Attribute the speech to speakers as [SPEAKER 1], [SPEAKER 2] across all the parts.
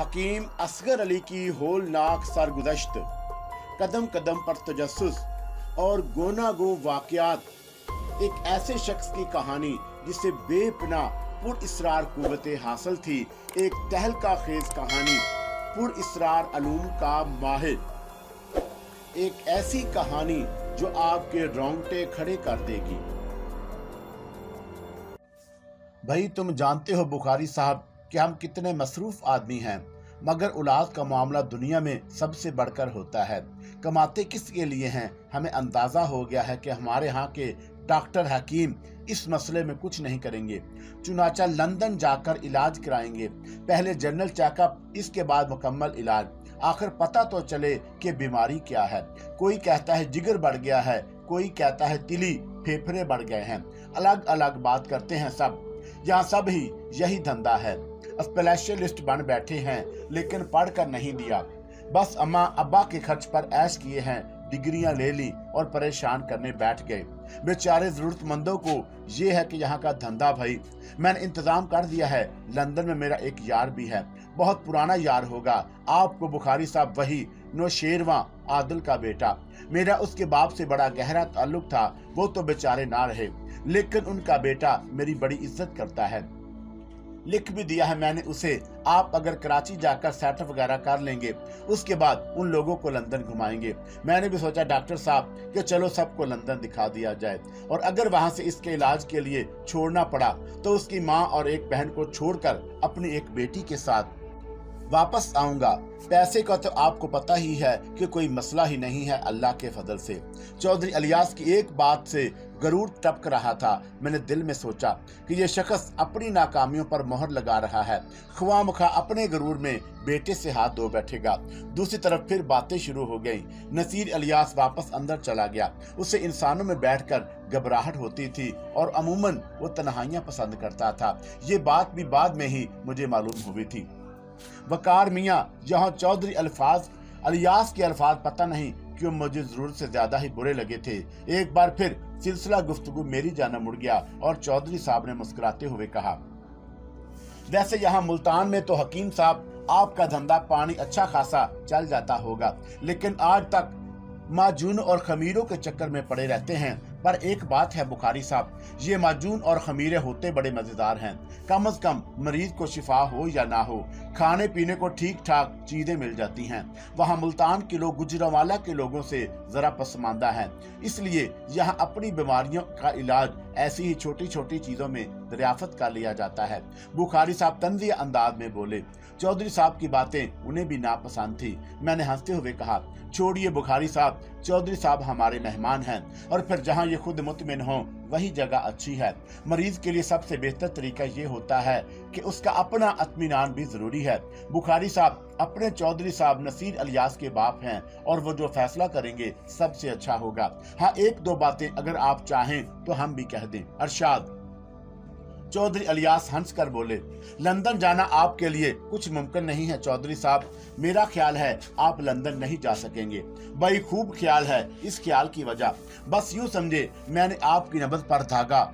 [SPEAKER 1] हकीम असगर अली की होलनाक सरगुज़श्त, कदम कदम पर तजस्सुस और गोना गो वाक़यात, एक ऐसे शख्स की कहानी जिसे बेपनाह पुरइस्रार कुव्वते हासिल थी, एक तहलका खेज कहानी पुरइस्रार अलूम का माहिर, एक ऐसी कहानी जो आपके रोंगटे खड़े कर देगी। भाई तुम जानते हो बुखारी साहब कि हम कितने मसरूफ आदमी हैं, मगर औलाद का मामला दुनिया में सबसे बढ़कर होता है। कमाते किसके लिए हैं, हमें अंदाजा हो गया है कि हमारे यहाँ के डॉक्टर हकीम इस मसले में कुछ नहीं करेंगे। चुनाचा लंदन जाकर इलाज कराएंगे, पहले जनरल चेकअप, इसके बाद मुकम्मल इलाज। आखिर पता तो चले कि बीमारी क्या है। कोई कहता है जिगर बढ़ गया है, कोई कहता है तिली फेफड़े बढ़ गए हैं। अलग अलग बात करते हैं सब। यहाँ सब ही यही धंधा है। स्पेशलिस्ट बन बैठे हैं लेकिन पढ़कर नहीं दिया, बस अम्मा अब्बा के खर्च पर ऐश किए हैं, डिग्रियां ले ली और परेशान करने बैठ गए। बेचारे जरूरतमंदों को ये है कि यहाँ का धंधा भाई मैंने इंतजाम कर दिया है। लंदन में मेरा एक यार भी है, बहुत पुराना यार होगा आपको बुखारी साहब, वही नौशेरवां आदिल का बेटा। मेरा उसके बाप से बड़ा गहरा ताल्लुक था, वो तो बेचारे ना रहे, लेकिन उनका बेटा मेरी बड़ी इज्जत करता है। लिख भी दिया है मैंने उसे, आप अगर कराची जाकर सेटअप वगैरह कर लेंगे, उसके बाद उन लोगों को लंदन घुमाएंगे। मैंने भी सोचा डॉक्टर साहब कि चलो सबको लंदन दिखा दिया जाए, और अगर वहां से इसके इलाज के लिए छोड़ना पड़ा तो उसकी माँ और एक बहन को छोड़कर अपनी एक बेटी के साथ वापस आऊंगा। पैसे का तो आपको पता ही है कि कोई मसला ही नहीं है अल्लाह के फजल से। चौधरी इलियास की एक बात से गरूर टपक रहा था। मैंने दिल में सोचा कि ये शख्स अपनी नाकामियों पर मोहर लगा रहा है, ख्वामखा अपने गरूर में बेटे से हाथ धो बैठेगा। दूसरी तरफ फिर बातें शुरू हो गई। नसीर इलियास वापस अंदर चला गया। उसे इंसानों में बैठकर घबराहट होती थी और अमूमन वो तन्हाइयां पसंद करता था। ये बात भी बाद में ही मुझे मालूम हुई थी। वकार मियाँ यहाँ चौधरी इलियास के अल्फाज पता नहीं क्यों मुझे जरूरत से ज्यादा ही बुरे लगे थे। एक बार फिर सिलसिला गुफ्तगू मेरी जानिब मुड़ गया और चौधरी साहब ने मुस्कुराते हुए कहा, वैसे यहाँ मुल्तान में तो हकीम साहब आपका धंधा पानी अच्छा खासा चल जाता होगा, लेकिन आज तक माजून और खमीरों के चक्कर में पड़े रहते हैं। पर एक बात है बुखारी साहब, ये माजून और खमीरे होते बड़े मजेदार हैं। कम से कम मरीज को शिफा हो या ना हो, खाने पीने को ठीक ठाक चीजें मिल जाती हैं। वहाँ मुल्तान के लोग गुजरांवाला के लोगों से जरा पसमानदा हैं, इसलिए यहाँ अपनी बीमारियों का इलाज ऐसी ही छोटी छोटी चीजों में दरियाफत कर लिया जाता है। बुखारी साहब तंजिया अंदाज में बोले। चौधरी साहब की बातें उन्हें भी नापसंद थी। मैंने हंसते हुए कहा, छोड़िए बुखारी साहब, चौधरी साहब हमारे मेहमान हैं, और फिर जहाँ ये खुद मुतमिन हो वही जगह अच्छी है। मरीज के लिए सबसे बेहतर तरीका ये होता है कि उसका अपना इत्मीनान भी जरूरी है। बुखारी साहब अपने चौधरी साहब नसीर इलियास के बाप हैं और वो जो फैसला करेंगे सबसे अच्छा होगा। हाँ, एक दो बातें अगर आप चाहें तो हम भी कह दें। अरशाद। चौधरी इलियास हंस कर बोले, लंदन जाना आपके लिए कुछ मुमकिन नहीं है चौधरी साहब। मेरा ख्याल है आप लंदन नहीं जा सकेंगे। भाई खूब ख्याल है। इस ख्याल की वजह बस यूं समझे मैंने आपकी नब्ज पर धागा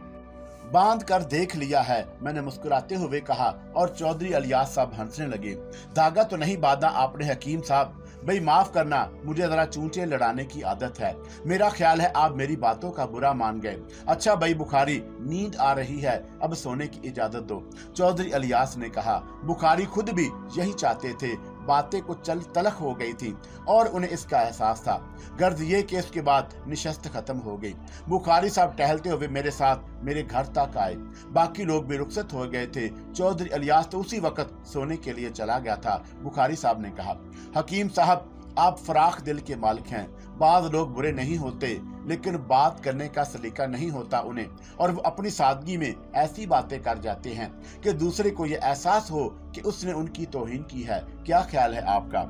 [SPEAKER 1] बांध कर देख लिया है, मैंने मुस्कुराते हुए कहा, और चौधरी इलियास साहब हंसने लगे। धागा तो नहीं बांधा आपने हकीम साहब, भाई माफ करना, मुझे जरा चूंचे लड़ाने की आदत है। मेरा ख्याल है आप मेरी बातों का बुरा मान गए। अच्छा भाई बुखारी, नींद आ रही है, अब सोने की इजाजत दो, चौधरी इलियास ने कहा। बुखारी खुद भी यही चाहते थे। बातें कुछ चल तलख हो गई थी और उन्हें इसका एहसास था। गर्ज ये कि इसके बाद निशस्त खत्म हो गई। बुखारी साहब टहलते हुए मेरे साथ मेरे घर तक आए। बाकी लोग भी रुखसत हो गए थे। चौधरी इलियास तो उसी वक्त सोने के लिए चला गया था। बुखारी साहब ने कहा, हकीम साहब आप फराख दिल के मालिक हैं। बाज लोग बुरे नहीं होते, लेकिन बात करने का सलीका नहीं होता उन्हें, और वो अपनी सादगी में ऐसी बातें कर जाते हैं कि दूसरे को ये एहसास हो कि उसने उनकी तौहीन की है। क्या ख्याल है आपका?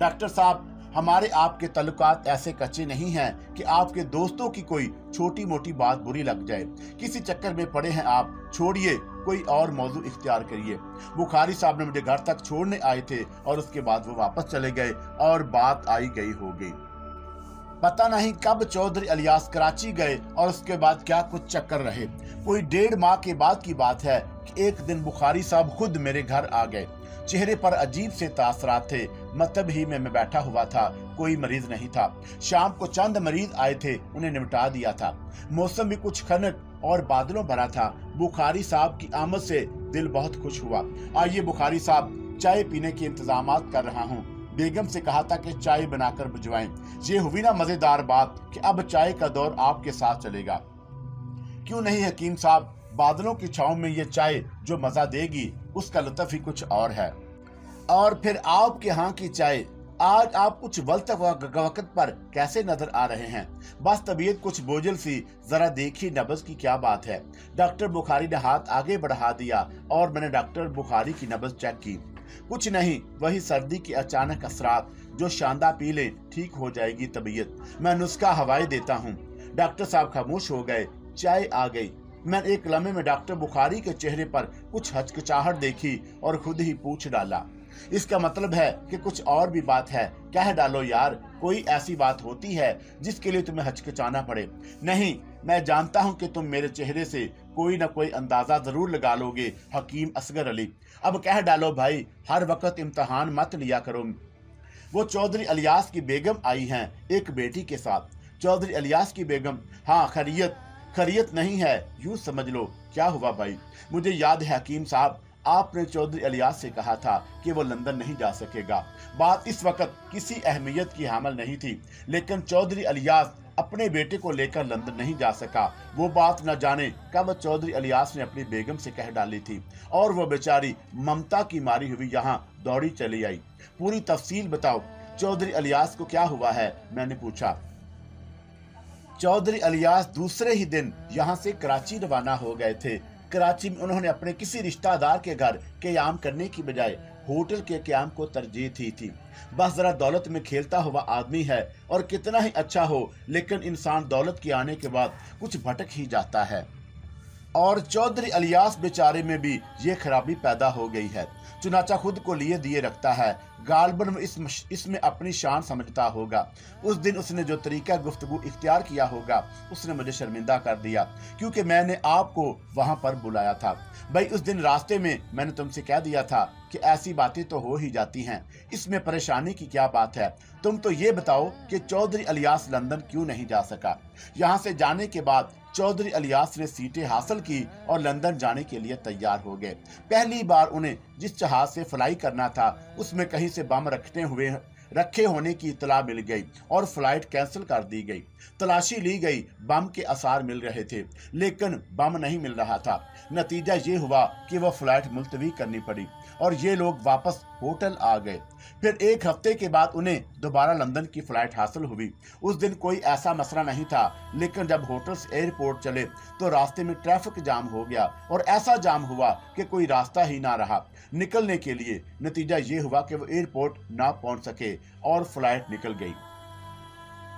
[SPEAKER 1] डॉक्टर साहब हमारे आपके तल्लुकात ऐसे कच्चे नहीं हैं कि आपके दोस्तों की कोई छोटी मोटी बात बुरी लग जाए। किसी चक्कर में पड़े हैं आप, छोड़िए, कोई और मौजू इख्तियार करिए। बुखारी साहब ने मुझे घर तक छोड़ने आए थे और उसके बाद वो वापस चले गए और बात आई गई हो गई। पता नहीं कब चौधरी इलियास कराची गए और उसके बाद क्या कुछ चक्कर रहे। कोई 1.5 माह के बाद की बात है कि एक दिन बुखारी साहब खुद मेरे घर आ गए। चेहरे पर अजीब से तासरात थे। मकतब ही में मैं बैठा हुआ था, कोई मरीज नहीं था। शाम को चंद मरीज आए थे, उन्हें निपटा दिया था। मौसम भी कुछ खनक और बादलों भरा था। बुखारी साहब की आमद से दिल बहुत खुश हुआ। आइए बुखारी साहब, चाय पीने के इंतजामात कर रहा हूँ। बेगम से कहा था कि चाय बनाकर भिजवाएं। ये हुई ना मजेदार बात कि अब चाय का दौर आपके साथ चलेगा। क्यों नहीं हकीम साहब, बादलों की छांव में ये चाय जो मजा देगी उसका लुत्फ ही कुछ और है। और फिर आपके यहाँ की चाय, आज आप कुछ वक्त पर कैसे नजर आ रहे हैं? बस तबीयत कुछ बोझल सी, जरा देखिए नब्ज की क्या बात है। डॉक्टर बुखारी ने हाथ आगे बढ़ा दिया और मैंने डॉक्टर बुखारी की नब्ज चेक की। कुछ नहीं, वही सर्दी की अचानक असरात, जो शांदा पी ले ठीक हो जाएगी तबीयत। मैं नुस्खा हवाई देता हूँ। डॉक्टर साहब खामोश हो गए। चाय आ गई। मैंने एक लम्हे में डॉक्टर बुखारी के चेहरे पर कुछ हचकिचाहट देखी और खुद ही पूछ डाला, इसका मतलब है कि कुछ और भी बात है? कह डालो यार, कोई ऐसी बात होती है जिसके लिए तुम्हें हचकिचाना पड़े? नहीं, मैं जानता हूं कि तुम मेरे चेहरे से कोई ना कोई अंदाजा जरूर लगा लोगे हकीम असगर अली। अब कह डालो भाई, हर वक्त इम्तहान मत लिया करो। वो चौधरी इलियास की बेगम आई हैं एक बेटी के साथ। चौधरी इलियास की बेगम? हाँ, खैरियत नहीं है, यूं समझ लो। क्या हुआ भाई? मुझे याद है हकीम साहब, आपने चौधरी इलियास से कहा था कि वो लंदन नहीं जा सकेगा। बात इस वक्त किसी अहमियत की हामिल नहीं थी, लेकिन चौधरी इलियास अपने बेटे को लेकर लंदन नहीं जा सका। वो बात न जाने कब चौधरी इलियास ने अपनी बेगम से कह डाली थी और वो बेचारी ममता की मारी हुई यहाँ दौड़ी चली आई। पूरी तफसील बताओ, चौधरी इलियास को क्या हुआ है? मैंने पूछा। चौधरी इलियास दूसरे ही दिन यहाँ से कराची रवाना हो गए थे। कराची में उन्होंने अपने किसी रिश्तेदार के घर क़याम करने की बजाय होटल के क़याम को तरजीह दी थी। बस जरा दौलत में खेलता हुआ आदमी है और कितना ही अच्छा हो, लेकिन इंसान दौलत के आने के बाद कुछ भटक ही जाता है। और चौधरी इलियास बेचारे में भी ये खराबी पैदा हो गई है। चुनाचा खुद को लिए दिए रखता है। गालबन इसमें अपनी शान समझता होगा। उस दिन उसने जो तरीका गुफ्तगू इख्तियार किया होगा, उसने मुझे शर्मिंदा कर दिया, क्योंकि मैंने आपको वहां पर बुलाया था। भाई, उस दिन रास्ते में मैंने तुमसे कह दिया था कि ऐसी बातें तो हो ही जाती हैं, इसमें परेशानी की क्या बात है? तुम तो ये बताओ कि चौधरी इलियास लंदन क्यों नहीं जा सका? यहाँ से जाने के बाद चौधरी इलियास ने सीटें हासिल की और लंदन जाने के लिए तैयार हो गए। पहली बार उन्हें जिस जहाज से फ्लाई करना था, उसमें कहीं से बम रखे होने की इतला मिल गई और फ्लाइट कैंसिल कर दी गई। तलाशी ली गई, बम के आसार मिल रहे थे, लेकिन बम नहीं मिल रहा था। नतीजा ये हुआ कि वह फ्लाइट मुलतवी करनी पड़ी और ये लोग वापस होटल आ गए। फिर एक हफ्ते के बाद उन्हें दोबारा लंदन की फ्लाइट हासिल हुई। उस दिन कोई ऐसा मसला नहीं था, लेकिन जब होटल से एयरपोर्ट चले तो रास्ते में ट्रैफिक जाम हो गया और ऐसा जाम हुआ कि कोई रास्ता ही ना रहा निकलने के लिए। नतीजा ये हुआ कि वो एयरपोर्ट ना पहुंच सके और फ्लाइट निकल गई।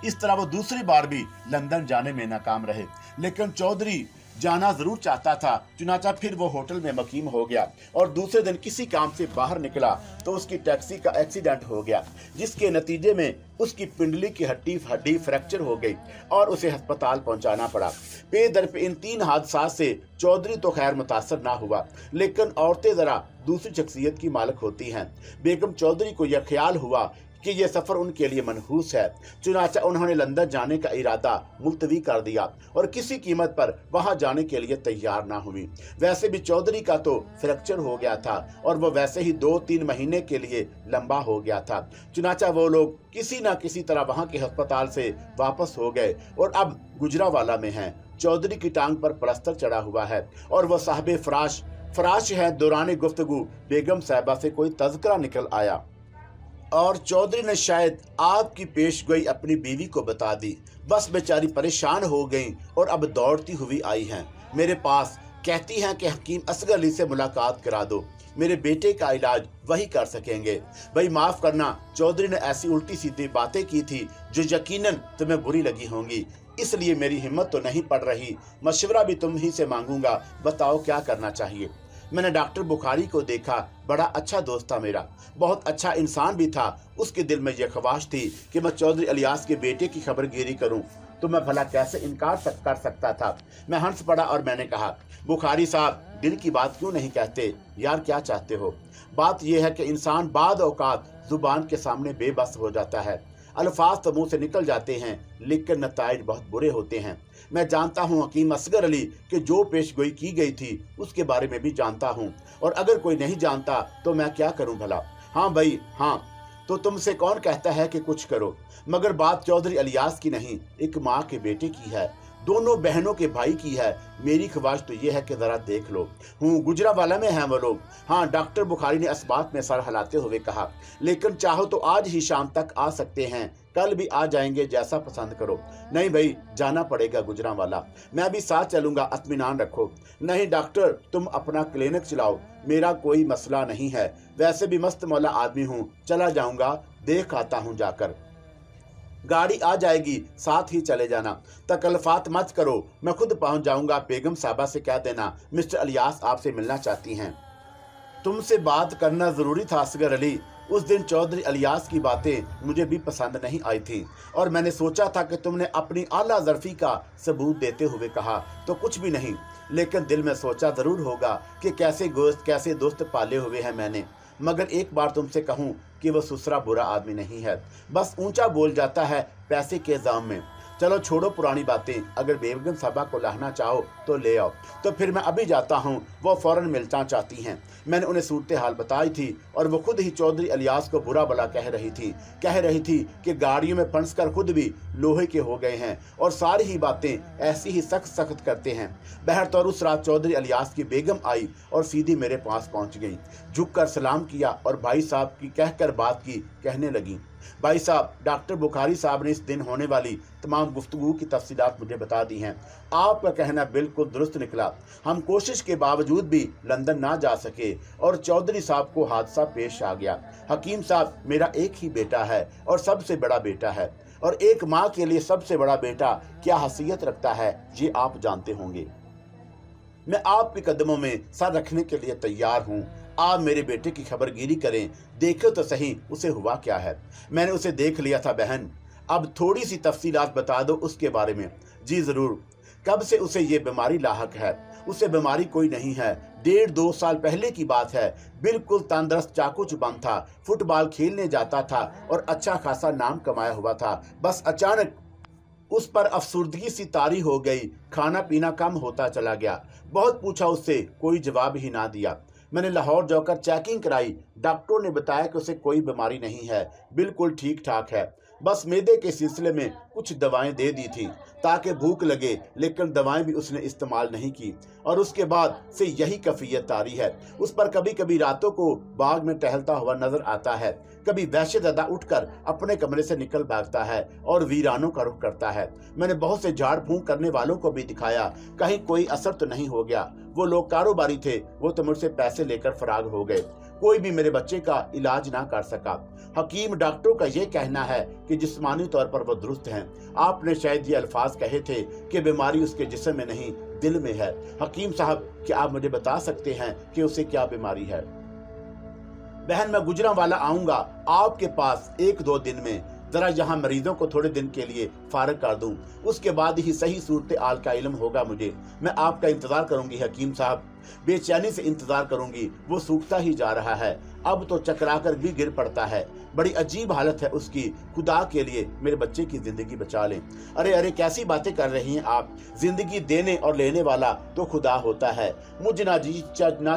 [SPEAKER 1] इस तरह वो दूसरी बार भी लंदन जाने में नाकाम रहे, लेकिन चौधरी जाना जरूर चाहता था। चुनाचा फिर वो होटल में मकीम हो गया और दूसरे दिन किसी काम से बाहर निकला तो उसकी टैक्सी का एक्सीडेंट हो गया, जिसके नतीजे में उसकी पिंडली की हड्डी फ्रैक्चर हो गई और उसे अस्पताल पहुंचाना पड़ा। पे दर पे इन 3 हादसा से चौधरी तो खैर मुतासर ना हुआ, लेकिन औरतें जरा दूसरी शख्सियत की मालिक होती हैं। बेगम चौधरी को यह ख्याल हुआ कि यह सफर उनके लिए मनहूस है। चुनाचा उन्होंने लंदन जाने का इरादा मुलतवी कर दिया और किसी कीमत पर वहां जाने के लिए तैयार ना हुई। वैसे भी चौधरी का तो फ्रैक्चर हो गया था और वो वैसे ही 2-3 महीने के लिए लंबा हो गया था। चुनाचा वो लोग किसी न किसी तरह वहां के अस्पताल से वापस हो गए और अब गुजरावाला में हैं। चौधरी की टांग पर प्लास्टर चढ़ा हुआ है और वह साहिबे फराश है। दौरान गुफ्तगू बेगम साहिबा से कोई तज़किरा निकल आया और चौधरी ने शायद आपकी पेशगोई अपनी बीवी को बता दी। बस बेचारी परेशान हो गई और अब दौड़ती हुई आई हैं मेरे पास। कहती हैं कि हकीम असगर अली से मुलाकात करा दो, मेरे बेटे का इलाज वही कर सकेंगे। भाई माफ़ करना, चौधरी ने ऐसी उल्टी सीधी बातें की थी जो यकीनन तुम्हें बुरी लगी होंगी, इसलिए मेरी हिम्मत तो नहीं पड़ रही। मशवरा भी तुम ही से मांगूंगा, बताओ क्या करना चाहिए। मैंने डॉक्टर बुखारी को देखा। बड़ा अच्छा दोस्त था मेरा, बहुत अच्छा इंसान भी था। उसके दिल में यह ख्वाहिश थी कि मैं चौधरी इलियास के बेटे की खबरगिरी करूं, तो मैं भला कैसे इनकार कर सकता था। मैं हंस पड़ा और मैंने कहा, बुखारी साहब, दिल की बात क्यों नहीं कहते यार, क्या चाहते हो? बात यह है कि इंसान बाद औकात जुबान के सामने बेबस हो जाता है। अल्फाज तो मुंह से निकल जाते हैं, लेकिन नताइज बहुत बुरे होते हैं। मैं जानता हूँ हकीम असगर अली कि जो पेशगोई की गई थी उसके बारे में भी जानता हूँ, और अगर कोई नहीं जानता तो मैं क्या करूँ भला? हाँ भाई हाँ, तो तुमसे कौन कहता है कि कुछ करो? मगर बात चौधरी इलियास की नहीं, एक माँ के बेटे की है, दोनों बहनों के भाई की है। मेरी ख्वाहिश तो यह है कि जरा देख लो। गुजरावाला में हैं वो लोग। हाँ, डॉक्टर बुखारी ने इस बात में सर हिलाते हुए कहा, लेकिन चाहो तो आज ही शाम तक आ सकते हैं, कल भी आ जाएंगे, जैसा पसंद करो। नहीं भाई, जाना पड़ेगा गुजरावाला, मैं भी साथ चलूंगा, इत्मीनान रखो। नहीं डॉक्टर, तुम अपना क्लिनिक चलाओ, मेरा कोई मसला नहीं है, वैसे भी मस्त मौला आदमी हूँ, चला जाऊंगा, देख आता हूँ जाकर। गाड़ी आ जाएगी, साथ ही चले जाना, तकल्फात मत करो, मैं खुद पहुंच जाऊंगा। बेगम साहबा से कह देना मिस्टर इलियास आपसे मिलना चाहती हैं। तुमसे बात करना जरूरी था असगर अली। उस दिन चौधरी इलियास की बातें मुझे भी पसंद नहीं आई थी, और मैंने सोचा था कि तुमने अपनी आला ज़र्फ़ी का सबूत देते हुए कहा तो कुछ भी नहीं, लेकिन दिल में सोचा ज़रूर होगा कि कैसे दोस्त पाले हुए हैं मैंने। मगर एक बार तुमसे कहूँ कि वह सुसरा बुरा आदमी नहीं है, बस ऊंचा बोल जाता है पैसे के इल्ज़ाम में। चलो छोड़ो पुरानी बातें, अगर बेगम साहबा को लाना चाहो तो ले आओ। तो फिर मैं अभी जाता हूँ, वो फ़ौरन मिलना चाहती हैं। मैंने उन्हें सूरत हाल बताई थी, और वो खुद ही चौधरी इलियास को बुरा भला कह रही थी कि गाड़ियों में फंस कर खुद भी लोहे के हो गए हैं, और सारी ही बातें ऐसी ही सख्त करते हैं। बहरतौर उस रात चौधरी इलियास की बेगम आई और सीधी मेरे पास पहुँच गई, झुककर सलाम किया और भाई साहब की कहकर बात की कहने लगी। भाई साहब, डॉक्टर बुखारी साहब ने इस दिन होने वाली तमाम गुफ्तगू की तफसीलात मुझे बता दी हैं। आपका कहना बिल्कुल दुरुस्त निकला। हम कोशिश के बावजूद भी लंदन ना जा सके और चौधरी साहब को हादसा पेश आ गया। हकीम साहब, मेरा एक ही बेटा है और सबसे बड़ा बेटा है, और एक माँ के लिए सबसे बड़ा बेटा क्या हैसियत रखता है ये आप जानते होंगे। मैं आपके कदमों में सर रखने के लिए तैयार हूँ। आप मेरे बेटे की खबरगिरी करें, देखो तो सही उसे हुआ क्या है। मैंने उसे देख लिया था बहन, अब थोड़ी सी तफसीलात बता दो उसके बारे में। जी जरूर। कब से उसे ये बीमारी लाहक है? उसे बीमारी कोई नहीं है, 1.5-2 साल पहले की बात है। बिल्कुल तंदुरुस्त चाकू चुबंद था, फुटबॉल खेलने जाता था और अच्छा खासा नाम कमाया हुआ था। बस अचानक उस पर अफसुर्दगी सी तारी हो गई, खाना पीना कम होता चला गया। बहुत पूछा उससे, कोई जवाब ही ना दिया। मैंने लाहौर जाकर चेकिंग कराई, डॉक्टरों ने बताया कि उसे कोई बीमारी नहीं है, बिल्कुल ठीक ठाक है। बस मैदे के सिलसिले में कुछ दवाएं दे दी थी ताकि भूख लगे, लेकिन दवाएं भी उसने इस्तेमाल नहीं की, और उसके बाद से यही कैफियत तारी है। उस पर कभी कभी रातों को बाग में टहलता हुआ नजर आता है, कभी वहशतज़दा उठकर अपने कमरे से निकल भागता है और वीरानों का रुख करता है। मैंने बहुत से झाड़ फूंक करने वालों को भी दिखाया, कहीं कोई असर तो नहीं हो गया। वो लोग कारोबारी थे, वो तो मुझसे पैसे लेकर फराग हो गए। कोई भी मेरे बच्चे का इलाज ना कर सका। हकीम डॉक्टरों का ये कहना है कि जिस्मानी तौर पर वो दुरुस्त हैं। आपने शायद ये अल्फाज कहे थे कि बीमारी उसके जिस्म में नहीं, दिल में है। हकीम साहब, क्या आप मुझे बता सकते हैं कि उसे क्या बीमारी है? बहन, मैं गुजरांवाला आऊंगा आपके पास 1-2 दिन में। जरा यहाँ मरीजों को थोड़े दिन के लिए फारग कर दूं, उसके बाद ही सही सूरत हाल का इल्म होगा मुझे। मैं आपका इंतजार करूंगी हकीम साहब, बेचैनी से इंतजार करूंगी। वो सूखता ही जा रहा है, अब तो चकराकर भी गिर पड़ता है। बड़ी अजीब हालत है उसकी। खुदा के लिए मेरे बच्चे की जिंदगी बचा लें। अरे अरे, कैसी बातें कर रही हैं आप? जिंदगी देने और लेने वाला तो खुदा होता है। मुझे ना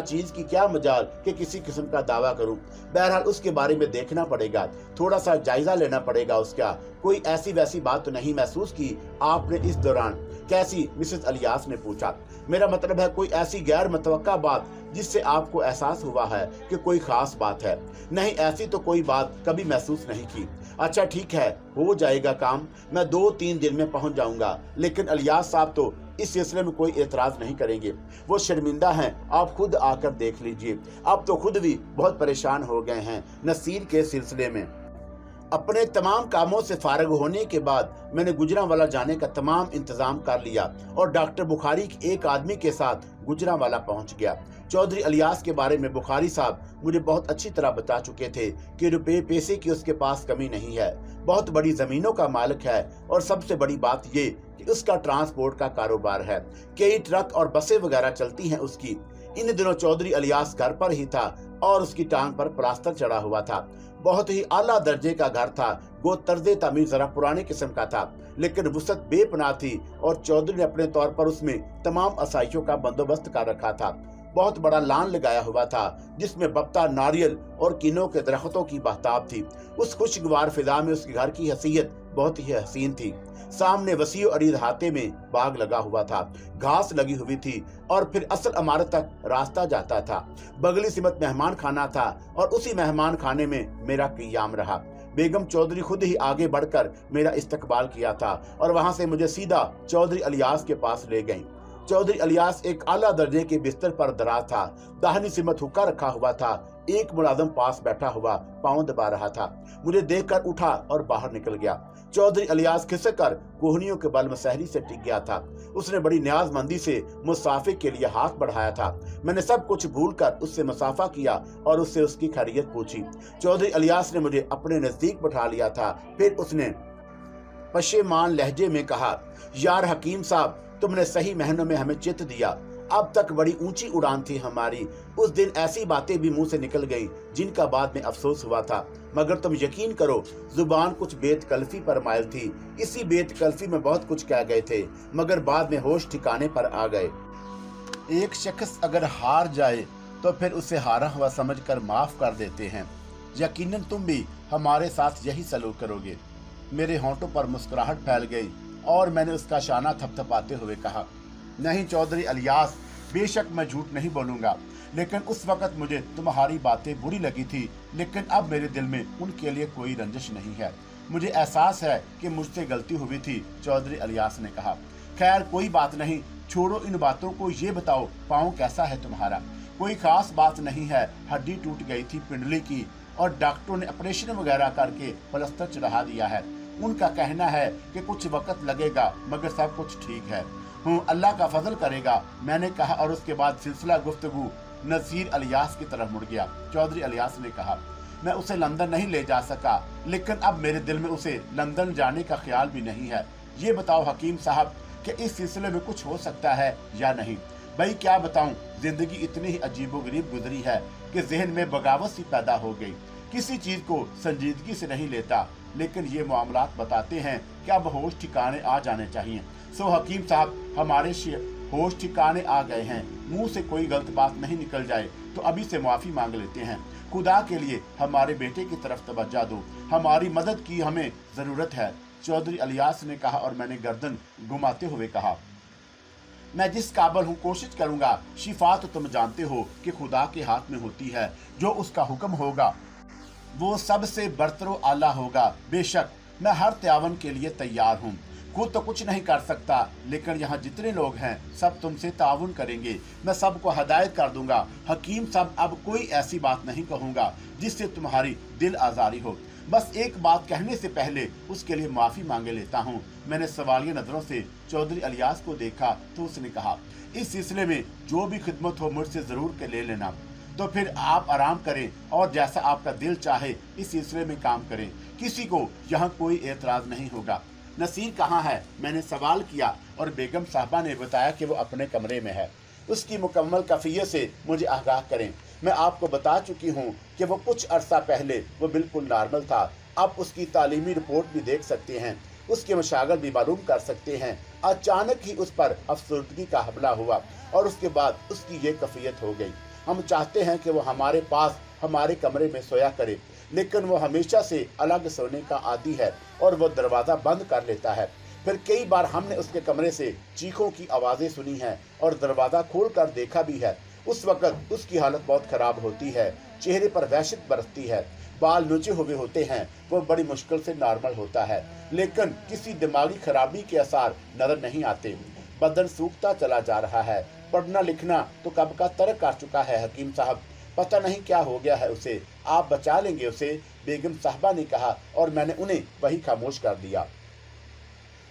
[SPEAKER 1] चीज की क्या मजाल कि किसी किस्म का दावा करूं। बहरहाल उसके बारे में देखना पड़ेगा, थोड़ा सा जायजा लेना पड़ेगा उसका। कोई ऐसी वैसी बात तो नहीं महसूस की आपने इस दौरान? कैसी? मिसेस इलियास ने पूछा। मेरा मतलब है कोई ऐसी गैर मुतवक्का बात जिससे आपको एहसास हुआ है कि कोई खास बात है? नहीं, ऐसी तो कोई बात कभी महसूस नहीं की। अच्छा ठीक है, हो जाएगा काम, मैं 2-3 दिन में पहुंच जाऊंगा। लेकिन इलियास साहब तो इस सिलसिले में कोई एतराज नहीं करेंगे, वो शर्मिंदा हैं, आप खुद आकर देख लीजिए। अब तो खुद भी बहुत परेशान हो गए हैं नसीर के सिलसिले में। अपने तमाम कामों से फारग होने के बाद मैंने गुजरांवाला जाने का तमाम इंतजाम कर लिया और डॉक्टर बुखारी के एक आदमी के साथ गुजरांवाला पहुंच गया। चौधरी इलियास के बारे में बुखारी साहब मुझे बहुत अच्छी तरह बता चुके थे कि रुपए पैसे की उसके पास कमी नहीं है, बहुत बड़ी जमीनों का मालिक है और सबसे बड़ी बात ये कि उसका ट्रांसपोर्ट का कारोबार है, कई ट्रक और बसें वगैरह चलती हैं उसकी। इन दिनों चौधरी इलियास घर पर ही था और उसकी टांग पर प्लास्टर चढ़ा हुआ था। बहुत ही आला दर्जे का घर था, वो तर्जे तामीर जरा पुराने किस्म का था, लेकिन वुसअत बेपनाह थी और चौधरी ने अपने तौर पर उसमें तमाम आसाइशों का बंदोबस्त कर रखा था। बहुत बड़ा लान लगाया हुआ था जिसमें बप्ता नारियल और किन्नों के दरख्तों की बहताब थी। उस खुशगवार फिजा में उसके घर की हैसियत बहुत ही हसीन थी। सामने वसी और अहाते में बाग लगा हुआ था, घास लगी हुई थी और फिर असल इमारत तक रास्ता जाता था। बगली सिमत मेहमान खाना था और उसी मेहमान खाने में मेरा क़ियाम रहा। बेगम चौधरी खुद ही आगे बढ़कर मेरा इस्तकबाल किया था और वहां से मुझे सीधा चौधरी इलियास के पास ले गईं। चौधरी इलियास एक आला दर्जे के बिस्तर पर दराज था, दाहिनी सिमत हुक्का रखा हुआ था, एक मुलाजम पास बैठा हुआ पांव दबा रहा था। मुझे देखकर उठा और बाहर निकल गया। चौधरी इलियास खिसक कर कोहनियों के बल मसहरी से टिक गया था। उसने बड़ी न्याजमंदी से मुसाफे के लिए हाथ बढ़ाया था। मैंने सब कुछ भूलकर उससे मुसाफा किया और उससे उसकी खैरियत पूछी। चौधरी इलियास ने मुझे अपने नजदीक बैठा लिया था। फिर उसने पशेमान लहजे में कहा, यार हकीम साहब, तुमने सही महीनों में हमें चित दिया। अब तक बड़ी ऊंची उड़ान थी हमारी। उस दिन ऐसी बातें भी मुंह से निकल गईं जिनका बाद में अफसोस हुआ था, मगर तुम यकीन करो जुबान कुछ बेतकल्फी पर मायल थी। इसी बेतकल्फी में बहुत कुछ कह गए थे मगर बाद में होश ठिकाने पर आ गए। एक शख्स अगर हार जाए तो फिर उसे हारा हुआ समझकर माफ कर देते हैं। यकीनन तुम भी हमारे साथ यही सलूक करोगे। मेरे होंठों पर मुस्कुराहट फैल गई और मैंने उसका शाना थपथपाते हुए कहा, नहीं चौधरी इलियास, बेशक मैं झूठ नहीं बोलूंगा, लेकिन उस वक्त मुझे तुम्हारी बातें बुरी लगी थी, लेकिन अब मेरे दिल में उनके लिए कोई रंजिश नहीं है। मुझे एहसास है कि मुझसे गलती हुई थी। चौधरी इलियास ने कहा, खैर कोई बात नहीं, छोड़ो इन बातों को, ये बताओ पाँव कैसा है तुम्हारा? कोई खास बात नहीं है, हड्डी टूट गई थी पिंडली की और डॉक्टरों ने ऑपरेशन वगैरह करके प्लास्टर चढ़ा दिया है। उनका कहना है कि कुछ वक्त लगेगा मगर सब कुछ ठीक है। अल्लाह का फजल करेगा, मैंने कहा और उसके बाद सिलसिला गुफ्तगू नज़ीर इलियास की तरफ मुड़ गया। चौधरी इलियास ने कहा, मैं उसे लंदन नहीं ले जा सका, लेकिन अब मेरे दिल में उसे लंदन जाने का ख्याल भी नहीं है। ये बताओ हकीम साहब कि इस सिलसिले में कुछ हो सकता है या नहीं? भाई क्या बताऊं, जिंदगी इतनी ही अजीबोगरीब गुजरी है कि जहन में बगावत सी पैदा हो गई। किसी चीज को संजीदगी से नहीं लेता, लेकिन ये मामलात बताते हैं कि अब होश ठिकाने आ जाने चाहिए। सो हकीम साहब, हमारे होश ठिकाने आ गए हैं। मुंह से कोई गलत बात नहीं निकल जाए तो अभी से माफी मांग लेते हैं। खुदा के लिए हमारे बेटे की तरफ तवज्जो दो, हमारी मदद की हमें जरूरत है। चौधरी इलियास ने कहा और मैंने गर्दन घुमाते हुए कहा, मैं जिस काबिल हूँ कोशिश करूंगा। शिफा तो तुम जानते हो कि खुदा के हाथ में होती है, जो उसका हुक्म होगा वो सबसे बरतरो आला होगा। बेशक मैं हर त्यावन के लिए तैयार हूँ। खुद तो कुछ नहीं कर सकता, लेकिन यहाँ जितने लोग हैं सब तुमसे ताउन करेंगे। मैं सबको हदायत कर दूंगा। हकीम साहब, अब कोई ऐसी बात नहीं कहूँगा जिससे तुम्हारी दिल आजारी हो। बस एक बात कहने से पहले उसके लिए माफ़ी मांगे लेता हूँ। मैंने सवालिया नज़रों से चौधरी इलियास को देखा तो उसने कहा, इस सिलसिले में जो भी खिदमत हो मुझसे ज़रूर के ले लेना। तो फिर आप आराम करें और जैसा आपका दिल चाहे इस सिलसिले में काम करें। किसी को यहाँ कोई एतराज़ नहीं होगा। नसीर कहाँ है? मैंने सवाल किया और बेगम साहबा ने बताया कि वो अपने कमरे में है। उसकी मुकम्मल कैफियत से मुझे आगाह करें। मैं आपको बता चुकी हूँ कि वो कुछ अरसा पहले वो बिल्कुल नॉर्मल था। आप उसकी तालीमी रिपोर्ट भी देख सकते हैं, उसके मशागल भी मालूम कर सकते हैं। अचानक ही उस पर अफसरदगी का हमला हुआ और उसके बाद उसकी ये कैफियत हो गई। हम चाहते हैं कि वो हमारे पास हमारे कमरे में सोया करे, लेकिन वो हमेशा से अलग सोने का आदी है और वो दरवाज़ा बंद कर लेता है। फिर कई बार हमने उसके कमरे से चीखों की आवाज़ें सुनी हैं और दरवाज़ा खोल कर देखा भी है। उस वक़्त उसकी हालत बहुत ख़राब होती है, चेहरे पर वहशत बरसती है, बाल नुचे हुए होते हैं। वो बड़ी मुश्किल से नॉर्मल होता है, लेकिन किसी दिमागी खराबी के असर नज़र नहीं आते। बदन सूखता चला जा रहा है। पढ़ना लिखना तो कब का तर्क कर चुका है। हकीम साहब, पता नहीं क्या हो गया है उसे, आप बचा लेंगे उसे? बेगम साहबा ने कहा और मैंने उन्हें वही खामोश कर दिया।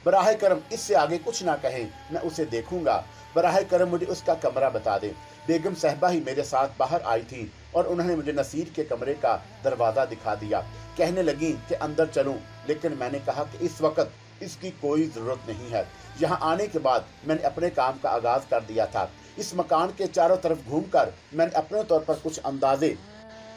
[SPEAKER 1] बराह करम इससे आगे कुछ ना कहें, मैं उसे देखूंगा। बराह करम मुझे उसका कमरा बता दें। बेगम साहबा ही मेरे साथ बाहर आई थी और उन्होंने मुझे नसीर के कमरे का दरवाज़ा दिखा दिया। कहने लगी कि अंदर चलूं, लेकिन मैंने कहा कि इस वक्त इसकी कोई ज़रूरत नहीं है। यहाँ आने के बाद मैंने अपने काम का आगाज़ कर दिया था। इस मकान के चारों तरफ घूमकर मैंने अपने तौर पर कुछ अंदाजे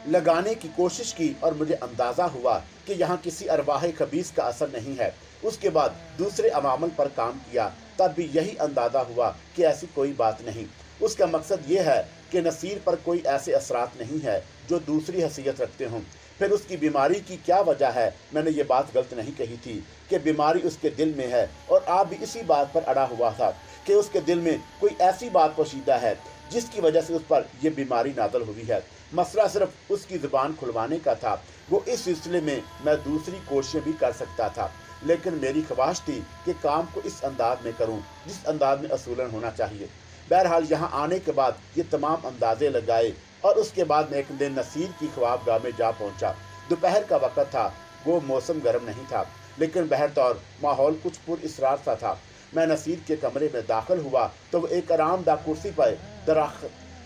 [SPEAKER 1] लगाने की कोशिश की और मुझे अंदाज़ा हुआ कि यहाँ किसी अरवाह खबीस का असर नहीं है। उसके बाद दूसरे अवामल पर काम किया, तब भी यही अंदाज़ा हुआ कि ऐसी कोई बात नहीं। उसका मकसद ये है कि नसीर पर कोई ऐसे असरात नहीं है जो दूसरी हैसियत रखते हों। फिर उसकी बीमारी की क्या वजह है, मैंने ये बात गलत नहीं कही थी कि बीमारी उसके दिल में है, और आप भी इसी बात पर अड़ा हुआ था कि उसके दिल में कोई ऐसी बात पोशीदा है जिसकी वजह से उस पर यह बीमारी नादल हुई है। मसला सिर्फ उसकी ज़ुबान खुलवाने का था। वो इस सिलसिले में मैं दूसरी कोशिशें भी कर सकता था, लेकिन मेरी ख्वाहिश थी कि काम को इस अंदाज में करूं जिस अंदाज में असूलन होना चाहिए। बहरहाल यहाँ आने के बाद ये तमाम अंदाजे लगाए और उसके बाद मैं एक दिन नसीर की ख्वाबगाह में जा पहुँचा। दोपहर का वक़्त था, वो मौसम गर्म नहीं था, लेकिन बहरतौर माहौल कुछ पुरअसरार सा था। मैं नसीर के कमरे में दाखिल हुआ तो वो एक आरामदा कुर्सी पर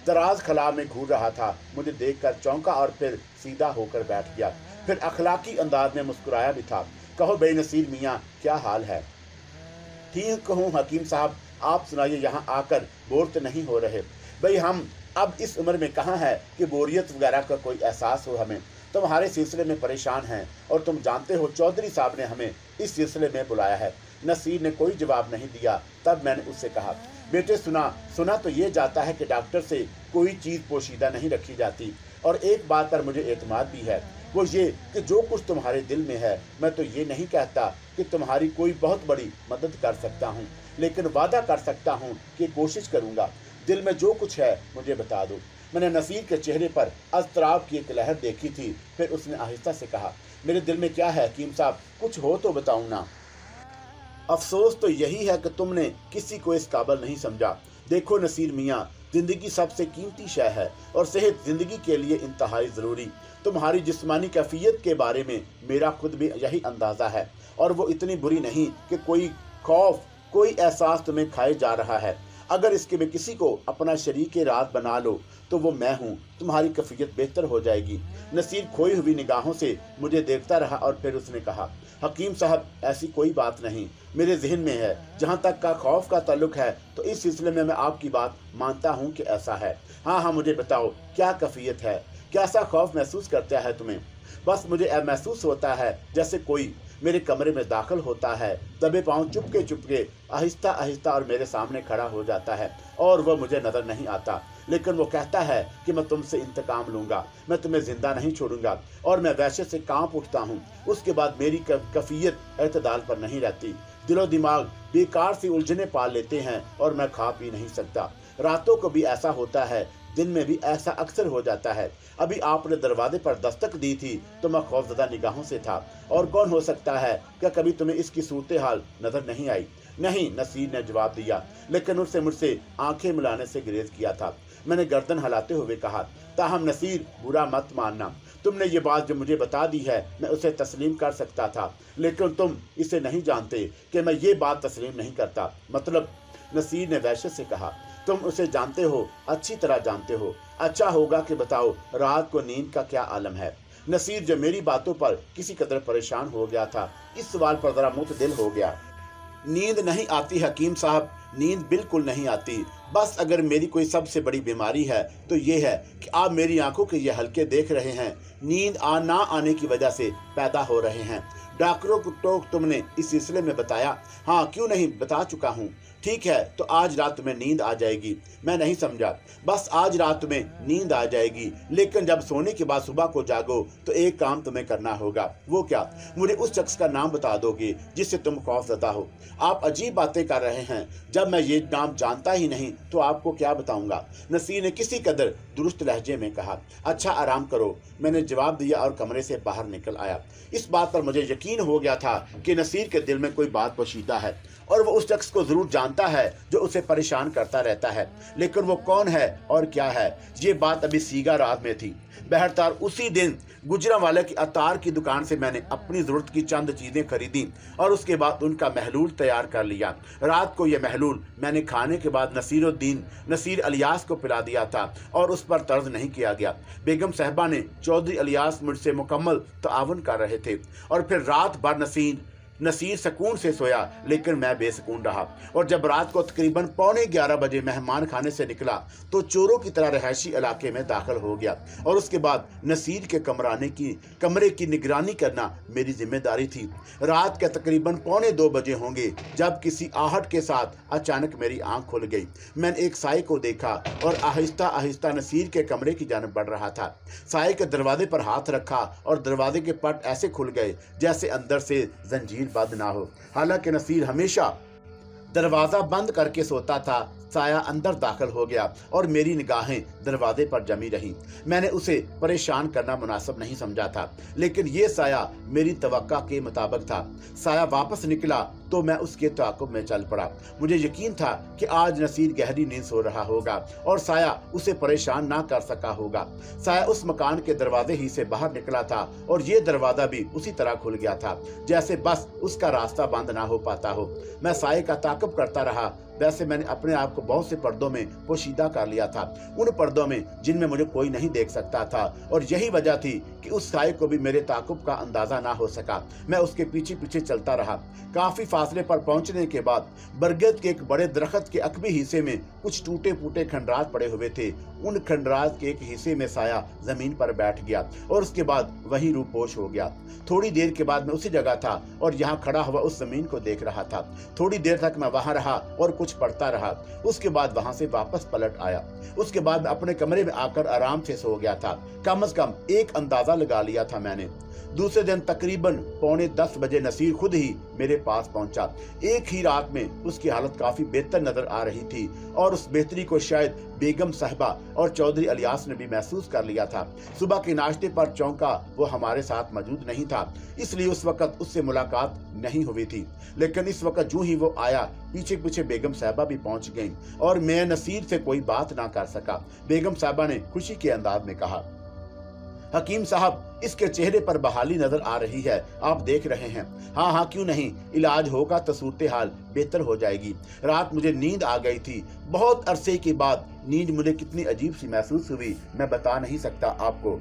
[SPEAKER 1] दराज खला में घूर रहा था। मुझे देखकर चौंका और फिर सीधा होकर बैठ गया। फिर अखलाकी अंदाज में मुस्कुराया भी था। कहो बे नसीर मियाँ, क्या हाल है? ठीक हूँ हकीम साहब, आप सुनाइए, यहाँ आकर बोर तो नहीं हो रहे? भाई हम अब इस उम्र में कहाँ है कि बोरियत वगैरह का कोई एहसास हो हमें। तुम्हारे सिलसिले में परेशान हैं और तुम जानते हो चौधरी साहब ने हमें इस सिलसिले में बुलाया है। नसीर ने कोई जवाब नहीं दिया। तब मैंने उससे कहा, बेटे सुना तो ये जाता है कि डॉक्टर से कोई चीज़ पोशीदा नहीं रखी जाती, और एक बात पर मुझे एतमाद भी है, वो ये कि जो कुछ तुम्हारे दिल में है, मैं तो ये नहीं कहता कि तुम्हारी कोई बहुत बड़ी मदद कर सकता हूँ, लेकिन वादा कर सकता हूँ कि कोशिश करूँगा। दिल में जो कुछ है मुझे बता दो। मैंने नसीर के चेहरे पर अज़तराब की एक लहर देखी थी। फिर उसने आहिस्ता से कहा, मेरे दिल में क्या है हकीम साहब, कुछ हो तो बताऊँ ना। अफसोस तो यही है कि तुमने किसी को इस काबिल नहीं समझा। देखो नसीर मियाँ, ज़िंदगी सबसे कीमती शय है और सेहत ज़िंदगी के लिए इंतहाई ज़रूरी। तुम्हारी जिस्मानी कैफियत के बारे में मेरा खुद भी यही अंदाज़ा है, और वो इतनी बुरी नहीं कि कोई खौफ, कोई एहसास तुम्हें खाए जा रहा है। अगर इसके में किसी को अपना शरीक रात बना लो तो वो मैं हूँ। तुम्हारी कैफियत बेहतर हो जाएगी। नसीर खोई हुई निगाहों से मुझे देखता रहा और फिर उसने कहा, हकीम साहब, ऐसी कोई बात नहीं मेरे जहन में है। जहाँ तक का खौफ का ताल्लुक है तो इस सिलसिले में मैं आपकी बात मानता हूँ कि ऐसा है। हाँ, मुझे बताओ क्या कैफियत है, कैसा खौफ महसूस करता है तुम्हें? बस मुझे महसूस होता है जैसे कोई मेरे कमरे में दाखिल होता है, दबे पाँव चुपके आहिस्ता आहिस्ता और मेरे सामने खड़ा हो जाता है, और वह मुझे नज़र नहीं आता, लेकिन वो कहता है कि मैं तुमसे इंतकाम लूँगा, मैं तुम्हें ज़िंदा नहीं छोड़ूंगा, और मैं वैसे से कांप उठता हूँ। उसके बाद मेरी कैफियत एतदाल पर नहीं रहती। दिलो दिमाग बेकार सी उलझने पाल लेते हैं और मैं खा पी नहीं सकता। रातों को भी ऐसा होता है, दिन में भी ऐसा अक्सर हो जाता है। अभी आपने दरवाजे पर दस्तक दी थी तो मैं खौफजदा निगाहों से था, और कौन हो सकता है क्या कभी तुम्हें इसकी सूरत हाल नजर नहीं आई? नहीं, नसीर ने जवाब दिया, लेकिन उससे मुझसे आंखें मिलाने से गुरेज किया था। मैंने गर्दन हिलाते हुए कहा, ताहम नसीर, बुरा मत मानना, तुमने ये बात जो मुझे बता दी है मैं उसे तस्लीम कर सकता था, लेकिन तुम इसे नहीं जानते कि मैं ये बात तस्लीम नहीं करता। मतलब? नसीर ने वहशत से कहा, तुम उसे जानते हो, अच्छी तरह जानते हो। अच्छा होगा कि बताओ रात को नींद का क्या आलम है? नसीर जो मेरी बातों पर किसी कदर परेशान हो गया था, इस सवाल पर जरा मुतदिल हो गया। नींद नहीं आती हकीम साहब, नींद बिल्कुल नहीं आती। बस अगर मेरी कोई सबसे बड़ी बीमारी है तो ये है कि आप मेरी आंखों के ये हल्के देख रहे हैं, नींद ना आने की वजह से पैदा हो रहे हैं। डॉक्टरों को तो तुमने इस सिलसिले में बताया? हाँ, क्यों नहीं, बता चुका हूँ। ठीक है, तो आज रात में नींद आ जाएगी। मैं नहीं समझा। बस आज रात में नींद आ जाएगी, लेकिन जब सोने के बाद सुबह को जागो तो एक काम तुम्हें करना होगा। वो क्या? मुझे उस शख्स का नाम बता दोगे जिससे तुम खौफजदा हो। आप अजीब बातें कर रहे हैं, जब मैं ये नाम जानता ही नहीं तो आपको क्या बताऊंगा? नसीर ने किसी कदर दुरुस्त लहजे में कहा। अच्छा, आराम करो, मैंने जवाब दिया और कमरे से बाहर निकल आया। इस बात पर मुझे यकीन हो गया था कि नसीर के दिल में कोई बात पोशीदा है और वो उस शख्स को जरूर जानता जानता है जो उसे परेशान करता रहता है, लेकिन वो कौन है और क्या है, ये बात अभी सीगा रात में थी। बहरताल उसी दिन गुजरांवाले की अतार की दुकान से मैंने अपनी जरूरत की चंद चीजें खरीदी और उसके बाद उनका महलूल तैयार कर लिया। रात को यह महलूल मैंने खाने के बाद नसीर अलियास को पिला दिया था और उस पर तर्ज नहीं किया गया। बेगम साहबा ने चौधरी अलियास मुझसे मुकम्मल ताउन कर रहे थे और फिर रात भर नसीर सुकून से सोया, लेकिन मैं बेसुकून रहा। और जब रात को तकरीबन 11:15 बजे मेहमान खाने से निकला तो चोरों की तरह रहायशी इलाके में दाखिल हो गया और उसके बाद नसीर के कमरे की निगरानी करना मेरी जिम्मेदारी थी। रात के तकरीबन 1:45 बजे होंगे जब किसी आहट के साथ अचानक मेरी आंख खुल गई। मैंने एक साए को देखा और आहिस्ता आहिस्ता नसीर के कमरे की जानिब बढ़ रहा था। साए के दरवाजे पर हाथ रखा और दरवाजे के पट ऐसे खुल गए जैसे अंदर से जंजीर बंद ना हो। हालांकि नसीर हमेशा दरवाजा बंद करके सोता था। साया अंदर दाखिल हो गया और मेरी निगाहें दरवाजे पर जमी रहीं। मैंने उसे परेशान करना मुनासिब नहीं समझा था, लेकिन ये साया मेरी तवक्का के मुताबिक था। साया वापस निकला तो मैं उसके ताक़ुब में चल पड़ा। मुझे यकीन था कि आज नसीर गहरी नींद सो रहा होगा और साया उसे परेशान ना कर सका होगा। साया उस मकान के दरवाजे ही से बाहर निकला था और ये दरवाजा भी उसी तरह खुल गया था जैसे बस उसका रास्ता बंद ना हो पाता हो। मैं साये का ताक़ुब करता रहा। वैसे मैंने अपने आप को बहुत से पर्दों में पोशीदा कर लिया था, उन पर्दों में जिनमें मुझे कोई नहीं देख सकता था, और यही वजह थी कि उस साये को भी मेरे ताक़ुब का अंदाजा ना हो सका। मैं उसके पीछे पीछे चलता रहा। काफी फासले पर पहुंचने के बाद बरगद के एक बड़े दरख्त के अकबी हिस्से में कुछ टूटे फूटे खंडरात पड़े हुए थे। उन खंडरात के एक हिस्से में साया जमीन पर बैठ गया और उसके बाद वही रूपोश हो गया। थोड़ी देर के बाद मैं उसी जगह था और यहाँ खड़ा हुआ उस जमीन को देख रहा था। थोड़ी देर तक मैं वहां रहा और कुछ पढ़ता रहा। उसके बाद वहां से वापस पलट आया। उसके बाद मैं अपने कमरे में आकर आराम से सो गया था। कम से कम एक अंदाजा लगा लिया था मैंने। दूसरे दिन तकरीबन 9:45 बजे नसीर खुद ही मेरे पास पहुंचा। एक ही रात में उसकी हालत काफी बेहतर नजर आ रही थी और उस बेहतरी को शायद बेगम साहबा और चौधरी अलियास ने भी महसूस कर लिया था। सुबह के नाश्ते पर चौंका वो हमारे साथ मौजूद नहीं था, इसलिए उस वक्त उससे मुलाकात नहीं हुई थी। लेकिन इस वक्त जो ही वो आया, पीछे पीछे बेगम साहबा भी पहुंच गईं और मैं नसीर से कोई बात ना कर सका। बेगम साहबा ने खुशी के अंदाज में कहा, हकीम साहब, इसके चेहरे पर बहाली नजर आ रही है, आप देख रहे हैं। हाँ हाँ, क्यों नहीं, इलाज होगा तो सूरत हाल बेहतर हो जाएगी। रात मुझे नींद आ गई थी। बहुत अरसे के बाद नींद मुझे कितनी अजीब सी महसूस हुई, मैं बता नहीं सकता आपको।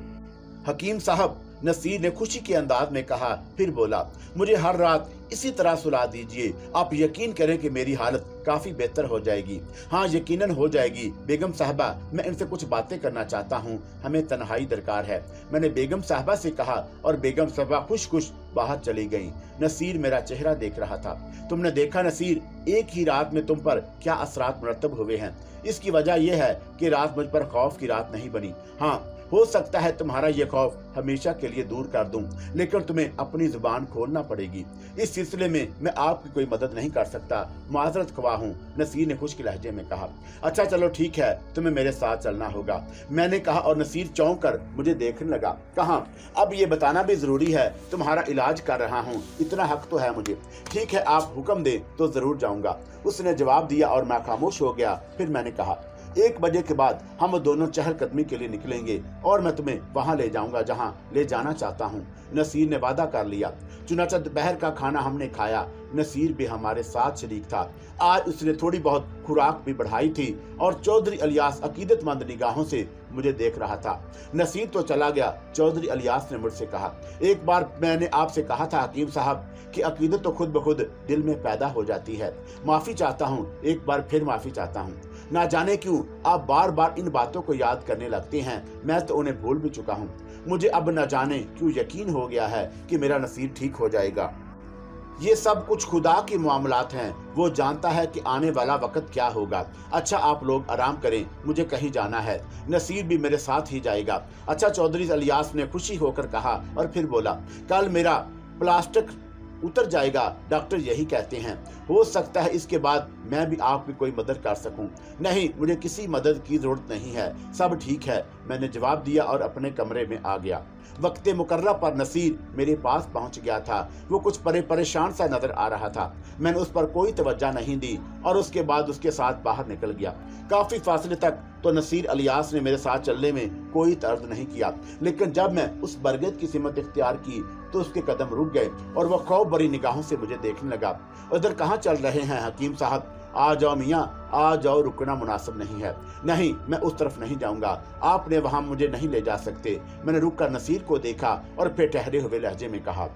[SPEAKER 1] हकीम साहब, नसीर ने खुशी के अंदाज में कहा, फिर बोला, मुझे हर रात इसी तरह सुला दीजिए। आप यकीन करें कि मेरी हालत काफी बेहतर हो जाएगी। हाँ, यकीनन हो जाएगी। बेगम साहबा, मैं इनसे कुछ बातें करना चाहता हूँ, हमें तन्हाई दरकार है। मैंने बेगम साहबा से कहा और बेगम साहबा खुश खुश बाहर चली गईं। नसीर मेरा चेहरा देख रहा था। तुमने देखा नसीर, एक ही रात में तुम पर क्या असरात मुरतब हुए हैं। इसकी वजह यह है कि रात मुझ पर खौफ की रात नहीं बनी। हाँ, हो सकता है तुम्हारा ये खौफ हमेशा के लिए दूर कर दूं, लेकिन तुम्हें अपनी जुबान खोलना पड़ेगी। इस सिलसिले में मैं आपकी कोई मदद नहीं कर सकता, माजरत ख्वाह हूँ, नसीर ने खुश्क लहजे में कहा। अच्छा चलो ठीक है, तुम्हें मेरे साथ चलना होगा, मैंने कहा और नसीर चौंक कर मुझे देखने लगा। कहा, अब ये बताना भी जरूरी है, तुम्हारा इलाज कर रहा हूँ, इतना हक तो है मुझे। ठीक है, आप हुक्म दें तो जरूर जाऊंगा, उसने जवाब दिया और मैं खामोश हो गया। फिर मैंने कहा, 1 बजे के बाद हम दोनों चहलकदमी के लिए निकलेंगे और मैं तुम्हें वहां ले जाऊंगा जहां ले जाना चाहता हूं। नसीर ने वादा कर लिया। चुनाचा दोपहर का खाना हमने खाया। नसीर भी हमारे साथ शरीक था। आज उसने थोड़ी बहुत खुराक भी बढ़ाई थी और चौधरी अलियास अकीदतमंद निगाहों से मुझे देख रहा था। नसीर तो चला गया। चौधरी अलियास ने मुझसे कहा, एक बार मैंने आपसे कहा था हकीम साहब कि अकीदत तो खुद ब खुद दिल में पैदा हो जाती है। माफी चाहता हूँ, एक बार फिर माफी चाहता हूँ। ना जाने क्यों आप बार बार इन बातों को याद करने लगते हैं, मैं तो उन्हें भूल भी चुका हूँ। मुझे अब न जाने क्यों यकीन हो गया है कि मेरा नसीब ठीक हो जाएगा। ये सब कुछ खुदा के मामलात हैं, वो जानता है कि आने वाला वक्त क्या होगा। अच्छा आप लोग आराम करें, मुझे कहीं जाना है, नसीर भी मेरे साथ ही जाएगा। अच्छा, चौधरी अलियास ने खुशी होकर कहा और फिर बोला, कल मेरा प्लास्टिक उतर जाएगा, डॉक्टर यही कहते हैं। हो सकता है इसके बाद मैं भी आपकी कोई मदद कर सकूं। नहीं, मुझे किसी मदद की जरूरत नहीं है, सब ठीक है, मैंने जवाब दिया और अपने कमरे में आ गया। वक्ते मुकर्रा पर नसीर मेरे पास पहुंच गया था। वो कुछ परेशान सा नजर आ रहा था। मैंने उस पर कोई तवज्जो नहीं दी और उसके बाद उसके साथ बाहर निकल गया। काफी फासले तक तो नसीर अलियास ने मेरे साथ चलने में कोई तर्ज नहीं किया, लेकिन जब मैं उस बरगद की सिमत इख्तियार की तो उसके कदम रुक गए और वह खौफ भरी निगाहों से मुझे देखने लगा। उधर कहाँ चल रहे हैं हकीम साहब? आ जाओ मियाँ, आ जाओ, रुकना मुनासिब नहीं है। नहीं, मैं उस तरफ नहीं जाऊंगा, आपने वहां मुझे नहीं ले जा सकते। मैंने रुक कर नसीर को देखा और फिर ठहरे हुए लहजे में कहा,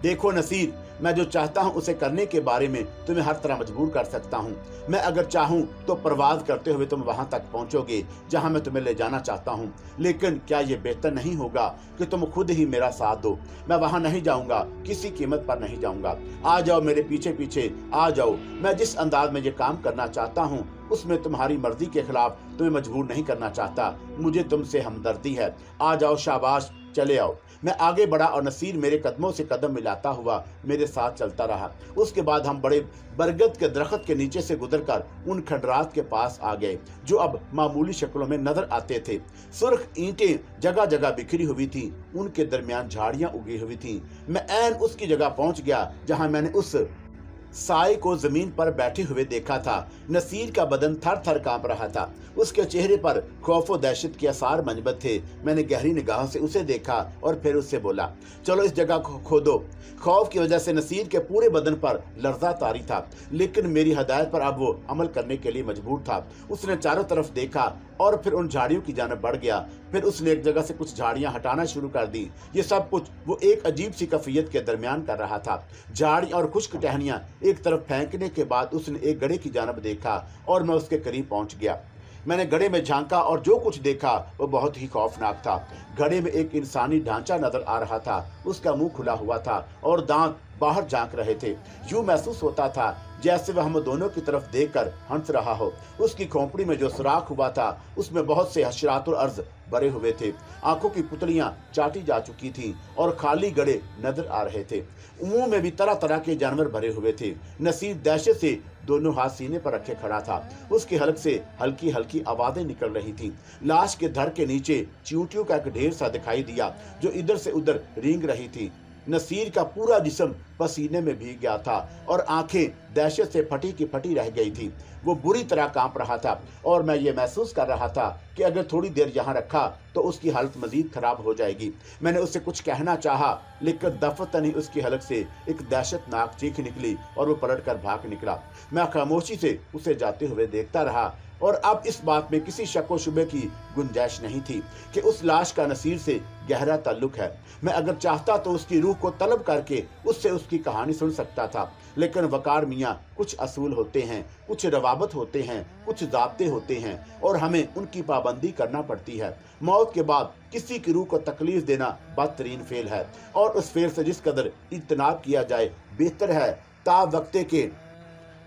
[SPEAKER 1] देखो नसीर, मैं जो चाहता हूं उसे करने के बारे में तुम्हें हर तरह मजबूर कर सकता हूं। मैं अगर चाहूं तो परवाज करते हुए तुम वहां तक पहुंचोगे जहां मैं तुम्हें ले जाना चाहता हूं, लेकिन क्या यह बेहतर नहीं होगा कि तुम खुद ही मेरा साथ दो? मैं वहां नहीं जाऊंगा, किसी कीमत पर नहीं जाऊंगा। आ जाओ, मेरे पीछे पीछे आ जाओ। मैं जिस अंदाज में ये काम करना चाहता हूँ उसमें तुम्हारी मर्जी के खिलाफ तुम्हें मजबूर नहीं करना चाहता। मुझे तुमसे हमदर्दी है। आ जाओ, शाबाश, चले आओ। मैं आगे बढ़ा और नसीर मेरे कदमों से कदम मिलाता हुआ मेरे साथ चलता रहा। उसके बाद हम बड़े बरगद के दरख्त के नीचे से गुजरकर उन खंडरात के पास आ गए जो अब मामूली शक्लों में नजर आते थे। सुर्ख ईंटें जगह जगह बिखरी हुई थी, उनके दरमियान झाड़ियां उगी हुई थी। मैं ऐन उसकी जगह पहुंच गया जहां मैंने उस साई को जमीन पर बैठे हुए देखा था। नसीर का बदन थर थर कांप रहा था। उसके चेहरे पर खौफ और दहशत के आसार मंजबत थे। मैंने गहरी निगाहों से उसे देखा और फिर उससे बोला, चलो इस जगह को खोदो। खौफ की वजह से नसीर के पूरे बदन पर लर्जा तारी था, लेकिन मेरी हदायत पर अब वो अमल करने के लिए मजबूर था। उसने चारों तरफ देखा और फिर उन झाड़ियों की जानब बढ़ गया। फिर उसने एक जगह से कुछ झाड़ियां हटाना शुरू कर दी। ये सब कुछ वो एक अजीब सी कैफियत के दरमियान कर रहा था। झाड़ी और खुश्क टहनियां एक तरफ फेंकने के बाद उसने एक गड़े की जानब देखा और मैं उसके करीब पहुंच गया। मैंने घड़े में झांका और जो कुछ देखा वो बहुत ही खौफनाक था। घड़े में एक इंसानी ढांचा नजर आ रहा था। उसका मुंह खुला हुआ था और दांत बाहर झांक रहे थे। यूं महसूस होता था जैसे वह हम दोनों की तरफ देखकर हंस रहा हो। उसकी खोपड़ी में जो सुराख हुआ था उसमें बहुत से हशरातुल अर्ज भरे हुए थे। आंखों की पुतलियां चाटी जा चुकी थीं और खाली गड़े नजर आ रहे थे। मुंह में भी तरह तरह के जानवर भरे हुए थे। नसीर दहशत से दोनों हाथ सीने पर रखे खड़ा था। उसके हलक से हल्की हल्की आवाजें निकल रही थीं। लाश के धड़ के नीचे चींटियों का एक ढेर सा दिखाई दिया जो इधर से उधर रेंग रही थी। नसीर का पूरा जिस्म पसीने में भीग गया था और आंखें दहशत से फटी की फटी रह गई थी। वो बुरी तरह कांप रहा था और मैं ये महसूस कर रहा था कि अगर थोड़ी देर यहाँ रखा तो उसकी हालत मजीद खराब हो जाएगी। मैंने उससे कुछ कहना चाहा, लेकिन दफतन ही उसकी हलक से एक दहशतनाक चीख निकली और वो पलट कर भाग निकला। मैं खामोशी से उसे जाते हुए देखता रहा और अब इस बात में किसी शक व शुबे की गुंजाइश नहीं थी कि उस लाश का नसीर से गहरा ताल्लुक है। मैं अगर चाहता तो उसकी रूह को तलब करके उससे उसकी कहानी सुन सकता था, लेकिन वकार मियाँ कुछ असूल होते हैं, कुछ रवाबत होते हैं, कुछ ज़ाब्ते होते हैं और हमें उनकी पाबंदी करना पड़ती है। मौत के बाद किसी की रूह को तकलीफ देना बदतरीन फेल है और उस फेल से जिस कदर इज्तनाब किया जाए बेहतर है, ता वक्ते के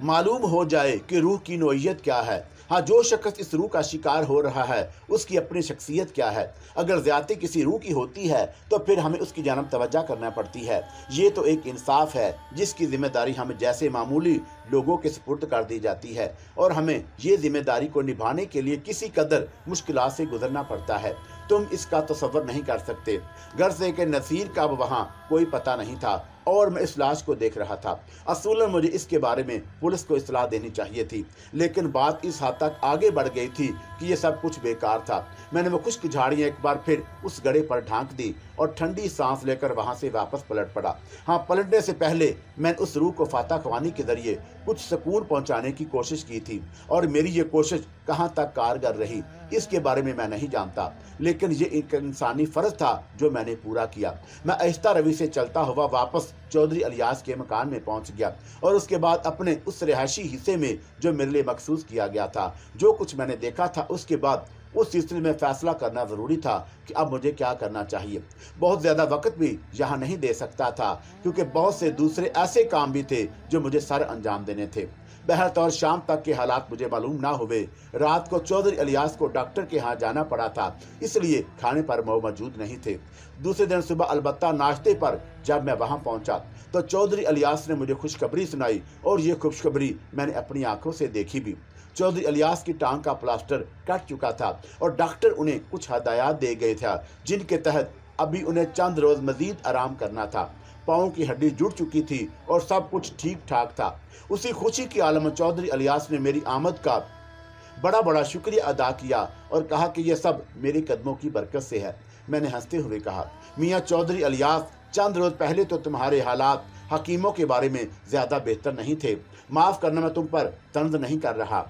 [SPEAKER 1] मालूम हो जाए कि रूह की नोयत क्या है। हाँ, जो शख्स इस रूह का शिकार हो रहा है उसकी अपनी शख्सियत क्या है। अगर ज़्यादती किसी रूह की होती है तो फिर हमें उसकी जानब तवज्जो करना पड़ती है। ये तो एक इंसाफ है जिसकी जिम्मेदारी हमें जैसे मामूली लोगों के सुपुर्द कर दी जाती है और हमें ये जिम्मेदारी को निभाने के लिए किसी कदर मुश्किलात से गुजरना पड़ता है। तुम इसका तसव्वुर नहीं कर सकते। घर से कि नसीर का अब वहाँ कोई पता नहीं था और मैं इस लाश को देख रहा था। असूलन मुझे इसके बारे में पुलिस को इत्तला देनी चाहिए थी, लेकिन बात इस हद तक आगे बढ़ गई थी कि यह सब कुछ बेकार था। मैंने वो खुश्क झाड़ियाँ एक बार फिर उस गड़े पर ढांक दी और ठंडी सांस लेकर वहां से वापस पलट पड़ा। हाँ, पलटने से पहले मैंने उस रूह को फाता ख्वानी के जरिए कुछ सुकून पहुंचाने की कोशिश की थी और मेरी ये कोशिश कहाँ तक कारगर रही इसके बारे में मैं नहीं जानता, लेकिन ये एक इंसानी फर्ज था जो मैंने पूरा किया। मैं आहिस्ता रवी से चलता हुआ वापस चौधरी अलियास के मकान में पहुंच गया और उसके बाद अपने उस रिहायशी हिस्से में जो मेरे लिए मखसूस किया गया था। जो कुछ मैंने देखा था उसके बाद उस सिलसिले में फैसला करना ज़रूरी था कि अब मुझे क्या करना चाहिए। बहुत ज़्यादा वक्त भी यहाँ नहीं दे सकता था क्योंकि बहुत से दूसरे ऐसे काम भी थे जो मुझे सर अंजाम देने थे। बहरतौर शाम तक के हालात मुझे मालूम ना हुए। रात को चौधरी अलियास को डॉक्टर के यहाँ जाना पड़ा था, इसलिए खाने पर मौजूद नहीं थे। दूसरे दिन सुबह अलबत्ता नाश्ते पर जब मैं वहाँ पहुँचा तो चौधरी अलियास ने मुझे खुशखबरी सुनाई और ये खुशखबरी मैंने अपनी आंखों से देखी भी। चौधरी इलियास की टांग का प्लास्टर कट चुका था और डॉक्टर उन्हें कुछ हदायत दे गए थे जिनके तहत अभी उन्हें चंद रोज मजीद आराम करना था। पाँव की हड्डी जुड़ चुकी थी और सब कुछ ठीक ठाक था। उसी खुशी की आलम में चौधरी इलियास ने मेरी आमद का बड़ा बड़ा शुक्रिया अदा किया और कहा कि यह सब मेरे कदमों की बरकत से है। मैंने हंसते हुए कहा, मियाँ चौधरी इलियास, चंद रोज पहले तो तुम्हारे हालात हकीमों के बारे में ज्यादा बेहतर नहीं थे। माफ करना, मैं तुम पर तंज नहीं कर रहा,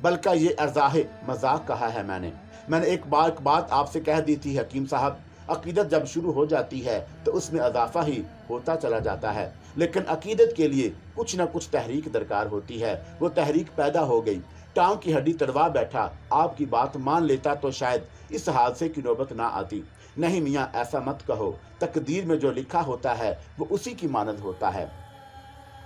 [SPEAKER 1] बल्कि ये अर्जाहे मजाक कहा है। मैंने एक बात आपसे कह दी थी हकीम साहब, अकीदत जब शुरू हो जाती है तो उसमें इजाफा ही होता चला जाता है, लेकिन अकीदत के लिए कुछ न कुछ तहरीक दरकार होती है। वो तहरीक पैदा हो गई, टांग की हड्डी तड़वा बैठा। आपकी बात मान लेता तो शायद इस हादसे की नौबत ना आती। नहीं मियाँ, ऐसा मत कहो, तकदीर में जो लिखा होता है वो उसी की मानद होता है।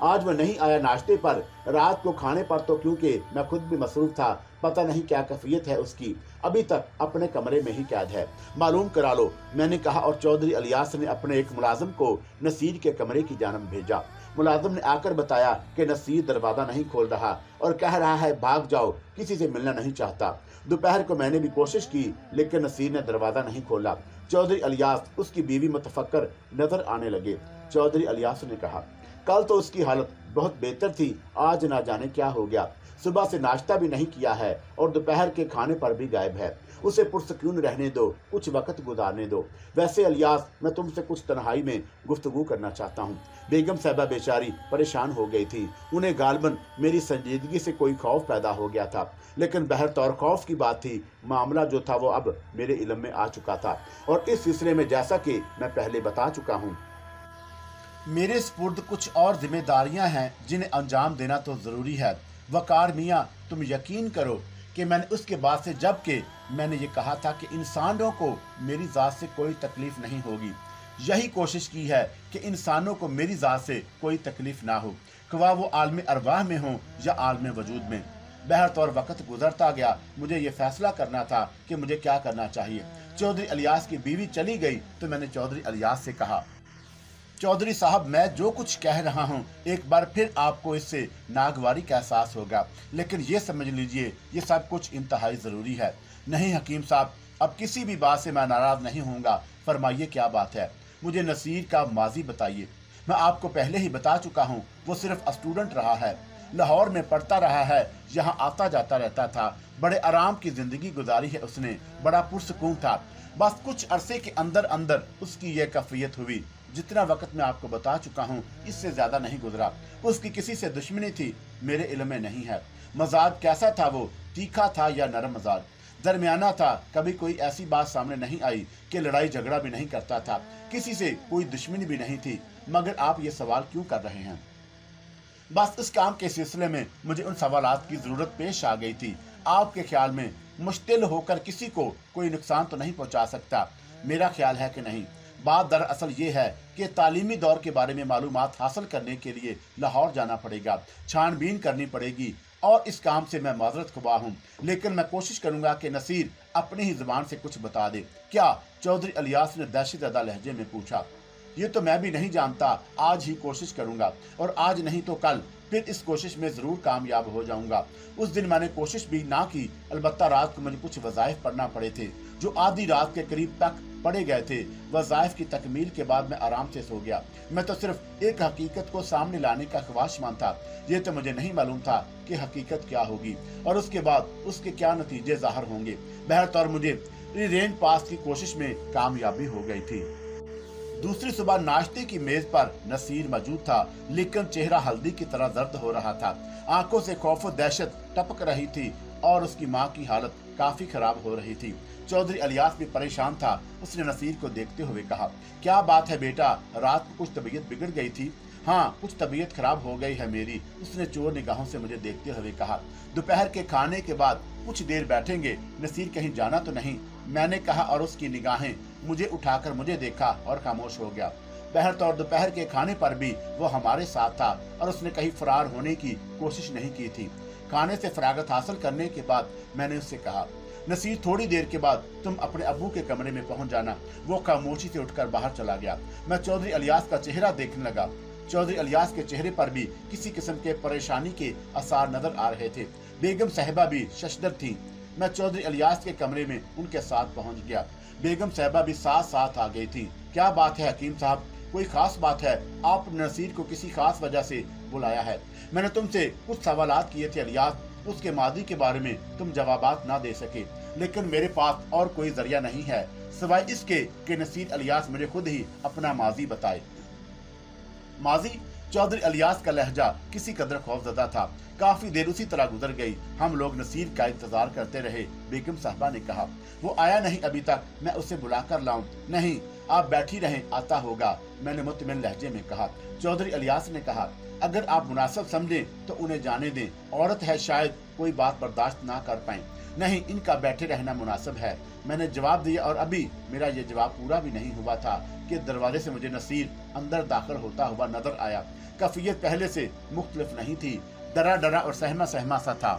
[SPEAKER 1] आज वह नहीं आया नाश्ते पर, रात को खाने पर तो क्योंकि मैं खुद भी मसरूफ था। पता नहीं क्या कैफियत है उसकी, अभी तक अपने कमरे में ही कैद है, मालूम करा लो, मैंने कहा। और चौधरी इलियास ने अपने एक मुलाजिम को नसीर के कमरे की जानब भेजा। मुलाजिम ने आकर बताया कि नसीर दरवाजा नहीं खोल रहा और कह रहा है भाग जाओ, किसी से मिलना नहीं चाहता। दोपहर को मैंने भी कोशिश की, लेकिन नसीर ने दरवाजा नहीं खोला। चौधरी इलियास, उसकी बीवी मुतफक्कर नजर आने लगे। चौधरी इलियास ने कहा, कल तो उसकी हालत बहुत बेहतर थी, आज ना जाने क्या हो गया। सुबह से नाश्ता भी नहीं किया है और दोपहर के खाने पर भी गायब है। उसे पुरसकून रहने दो, कुछ वक्त गुजारने दो। वैसे इलियास, मैं तुमसे कुछ तन्हाई में गुफ्तगू करना चाहता हूँ। बेगम साहबा बेचारी परेशान हो गई थी। उन्हें गालबन मेरी संजीदगी से कोई खौफ पैदा हो गया था, लेकिन बहरतौर खौफ की बात थी। मामला जो था वो अब मेरे इल्म में आ चुका था और इस सिलसिले में जैसा कि मैं पहले बता चुका हूँ, मेरे स्पुर्द कुछ और जिम्मेदारियां हैं जिन्हें अंजाम देना तो ज़रूरी है। वकार मियाँ, तुम यकीन करो कि मैंने उसके बाद से, जबकि मैंने ये कहा था कि इंसानों को मेरी ज़ात से कोई तकलीफ़ नहीं होगी, यही कोशिश की है कि इंसानों को मेरी ज़ात से कोई तकलीफ़ ना हो, ख्वाह वो आलम अरवाह में हो या आलम वजूद में। बहरतौर वक्त गुजरता गया, मुझे ये फैसला करना था कि मुझे क्या करना चाहिए। चौधरी इलियास की बीवी चली गई तो मैंने चौधरी इलियास से कहा, चौधरी साहब, मैं जो कुछ कह रहा हूँ एक बार फिर आपको इससे नागवारी का एहसास होगा, लेकिन ये समझ लीजिए ये सब कुछ इंतहाई ज़रूरी है। नहीं हकीम साहब, अब किसी भी बात से मैं नाराज़ नहीं होऊंगा। फरमाइए क्या बात है, मुझे नसीर का माजी बताइए। मैं आपको पहले ही बता चुका हूँ, वो सिर्फ स्टूडेंट रहा है, लाहौर में पढ़ता रहा है, यहाँ आता जाता रहता था, बड़े आराम की ज़िंदगी गुजारी है उसने, बड़ा पुरसकून था। बस कुछ अरसे के अंदर अंदर उसकी यह कैफियत हुई। जितना वक्त मैं आपको बता चुका हूँ इससे ज्यादा नहीं गुजरा। उसकी किसी से दुश्मनी थी, मेरे इल्म में नहीं है। मजाज कैसा था वो, तीखा था या नरम मजाज? दरमियाना था। कभी कोई ऐसी बात सामने नहीं आई कि लड़ाई झगड़ा भी नहीं करता था, किसी से कोई दुश्मनी भी नहीं थी। मगर आप ये सवाल क्यों कर रहे हैं? बस इस काम के सिलसिले में मुझे उन सवालात की जरूरत पेश आ गई थी। आपके ख्याल में मुश्तिल होकर किसी को कोई नुकसान तो नहीं पहुंचा सकता? मेरा ख्याल है कि नहीं। बात दरअसल ये है कि तालीमी दौर के बारे में मालूमात हासिल करने के लिए लाहौर जाना पड़ेगा, छानबीन करनी पड़ेगी, और इस काम से मैं माजरत ख्वाह हूँ, लेकिन मैं कोशिश करूंगा कि नसीर अपनी ही जुबान से कुछ बता दे। क्या? चौधरी इलियास ने दहशतज़दा लहजे में पूछा। ये तो मैं भी नहीं जानता, आज ही कोशिश करूंगा, और आज नहीं तो कल फिर इस कोशिश में ज़रूर कामयाब हो जाऊंगा। उस दिन मैंने कोशिश भी ना की, अलबत्ता रात को मुझे कुछ वज़ाइफ पढ़ना पड़े थे जो आधी रात के करीब तक पढ़े गए थे। वज़ाइफ की तकमील के बाद मैं आराम से सो गया। मैं तो सिर्फ एक हकीकत को सामने लाने का ख्वाहिशमंद था। ये तो मुझे नहीं मालूम था कि हकीकत क्या होगी और उसके बाद उसके क्या नतीजे ज़ाहिर होंगे। बहरतौर मुझे रेंज पास की कोशिश में कामयाबी हो गई थी। दूसरी सुबह नाश्ते की मेज पर नसीर मौजूद था, लेकिन चेहरा हल्दी की तरह जर्द हो रहा था। आंखों से खौफ और दहशत टपक रही थी और उसकी माँ की हालत काफी खराब हो रही थी। चौधरी इलियास भी परेशान था। उसने नसीर को देखते हुए कहा, क्या बात है बेटा, रात को कुछ तबीयत बिगड़ गई थी? हाँ, कुछ तबीयत खराब हो गई है मेरी, उसने चोर निगाहों से मुझे देखते हुए कहा। दोपहर के खाने के बाद कुछ देर बैठेंगे, नसीर कहीं जाना तो नहीं? मैंने कहा और उसकी निगाहें मुझे उठाकर मुझे देखा और खामोश हो गया। बहरतौर दोपहर के खाने पर भी वो हमारे साथ था और उसने कहीं फरार होने की कोशिश नहीं की थी। खाने से फरागत हासिल करने के बाद मैंने उससे कहा, नसीर थोड़ी देर के बाद तुम अपने अब्बू के कमरे में पहुंच जाना। वो खामोशी से उठकर बाहर चला गया। मैं चौधरी इलियास का चेहरा देखने लगा। चौधरी इलियास के चेहरे पर भी किसी किस्म के परेशानी के आसार नजर आ रहे थे। बेगम साहिबा भी शशदर थी। मैं चौधरी इलियास के कमरे में उनके साथ पहुंच गया। बेगम साहिबा भी साथ साथ आ गई थी। क्या बात है हकीम साहब, कोई खास बात है? आपने नसीर को किसी खास वजह से बुलाया है? मैंने तुमसे कुछ सवालात किए थे इलियास, उसके मादी के बारे में तुम जवाबात ना दे सके, लेकिन मेरे पास और कोई जरिया नहीं है सिवाय इसके कि नसीर इलियास मुझे खुद ही अपना माजी बताए। माजी? चौधरी इलियास का लहजा किसी कदर खौफजदा था। काफी देर उसी तरह गुजर गई। हम लोग नसीर का इंतजार करते रहे। बेगम साहबा ने कहा, वो आया नहीं अभी तक, मैं उसे बुला कर लाऊं? नहीं, आप बैठी रहें, आता होगा, मैंने मुतमिन लहजे में कहा। चौधरी इलियास ने कहा, अगर आप मुनासिब समझें तो उन्हें जाने दें, औरत है, शायद कोई बात बर्दाश्त ना कर पाए। नहीं, इनका बैठे रहना मुनासिब है, मैंने जवाब दिया। और अभी मेरा ये जवाब पूरा भी नहीं हुआ था कि दरवाजे से मुझे नसीर अंदर दाखिल होता हुआ नजर आया। कैफियत पहले से मुख्तलिफ नहीं थी, डरा डरा और सहमा सहमा सा था।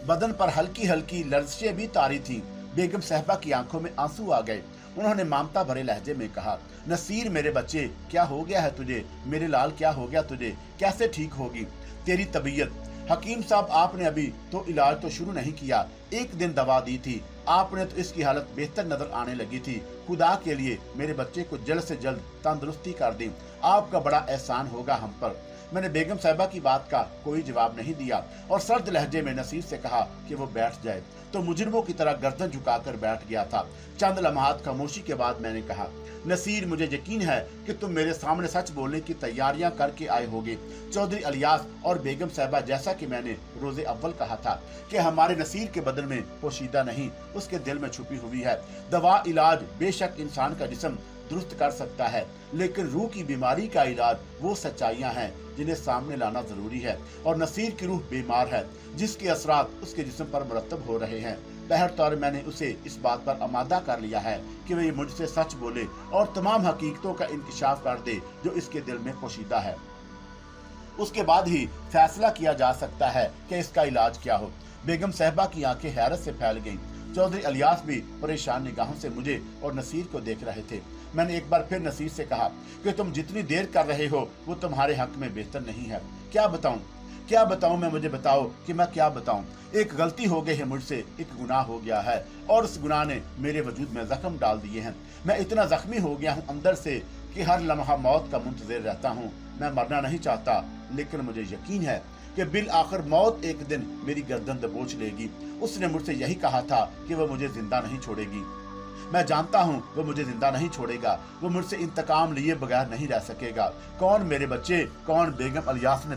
[SPEAKER 1] बदन पर हल्की हल्की लर्जिशें भी तारी थी। बेगम साहबा की आंखों में आंसू आ गए। उन्होंने ममता भरे लहजे में कहा, नसीर मेरे बच्चे, क्या हो गया है तुझे? मेरे लाल, क्या हो गया तुझे? कैसे ठीक होगी तेरी तबीयत? हकीम साहब, आपने अभी तो इलाज तो शुरू नहीं किया, एक दिन दवा दी थी आपने तो इसकी हालत बेहतर नजर आने लगी थी। खुदा के लिए मेरे बच्चे को जल्द से जल्द तंदुरुस्ती कर दें, आपका बड़ा एहसान होगा हम पर। मैंने बेगम साहिबा की बात का कोई जवाब नहीं दिया और सर्द लहजे में नसीर से कहा कि वो बैठ जाए, तो मुजरिमों की तरह गर्दन झुकाकर बैठ गया था। चंद लम्हात खामोशी के बाद मैंने कहा, नसीर, मुझे यकीन है कि तुम मेरे सामने सच बोलने की तैयारियां करके आए होगे। चौधरी इलियास और बेगम साहिबा, जैसा कि मैंने रोजे अव्वल कहा था कि हमारे नसीर के बदन में पोशीदा नहीं, उसके दिल में छुपी हुई है। दवा इलाज बेशक इंसान का जिस्म दुरुस्त कर सकता है, लेकिन रूह की बीमारी का इलाज वो सच्चाइयां हैं जिन्हें सामने लाना जरूरी है। और नसीर की रूह बीमार है, जिसके असरात उसके जिस्म पर मुरतब हो रहे हैं। बहरतौर मैंने उसे इस बात पर आमादा कर लिया है कि वह मुझसे सच बोले और तमाम हकीकतों का इंकिशाफ कर दे जो इसके दिल में पोशीदा है। उसके बाद ही फैसला किया जा सकता है कि इसका इलाज क्या हो। बेगम साहिबा की आंखें हैरत से फैल गईं। चौधरी इलियास भी परेशान निगाहों से मुझे और नसीर को देख रहे थे। मैंने एक बार फिर नसीर से कहा कि तुम जितनी देर कर रहे हो वो तुम्हारे हक में बेहतर नहीं है। क्या बताऊं मैं? मुझे बताओ कि मैं क्या बताऊं। एक गलती हो गई है मुझसे, एक गुनाह हो गया है और उस गुनाह ने मेरे वजूद में जख्म डाल दिए हैं। मैं इतना जख्मी हो गया हूं अंदर से कि हर लम्हा मौत का मुंतज़िर रहता हूं। मैं मरना नहीं चाहता, लेकिन मुझे यकीन है कि बिल आखिर मौत एक दिन मेरी गर्दन दबोच लेगी। उसने मुझसे यही कहा था कि वह मुझे जिंदा नहीं छोड़ेगी। मैं जानता हूँ वो मुझे जिंदा नहीं छोड़ेगा, वो मुझसे इंतकाम लिए बगैर नहीं रह सकेगा। कौन मेरे बच्चे, कौन? बेगम इलियास ने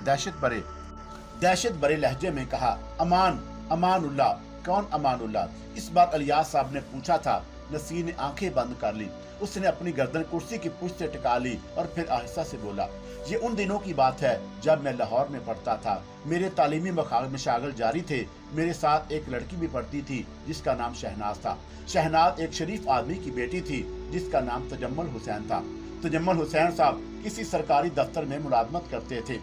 [SPEAKER 1] दहशत भरे लहजे में कहा, अमानुल्लाह। कौन अमानुल्लाह? इस बार इलियास साहब ने पूछा था। नसीर ने आंखें बंद कर ली। उसने अपनी गर्दन कुर्सी की पुष्ट से टिका ली और फिर आहिस्ता से बोला, ये उन दिनों की बात है जब मैं लाहौर में पढ़ता था। मेरे तालीमी मशागल जारी थे। मेरे साथ एक लड़की भी पढ़ती थी जिसका नाम शहनाज था। शहनाज एक शरीफ आदमी की बेटी थी जिसका नाम तजम्मुल हुसैन था। तजम्मुल हुसैन साहब किसी सरकारी दफ्तर में मुलाजमत करते थे।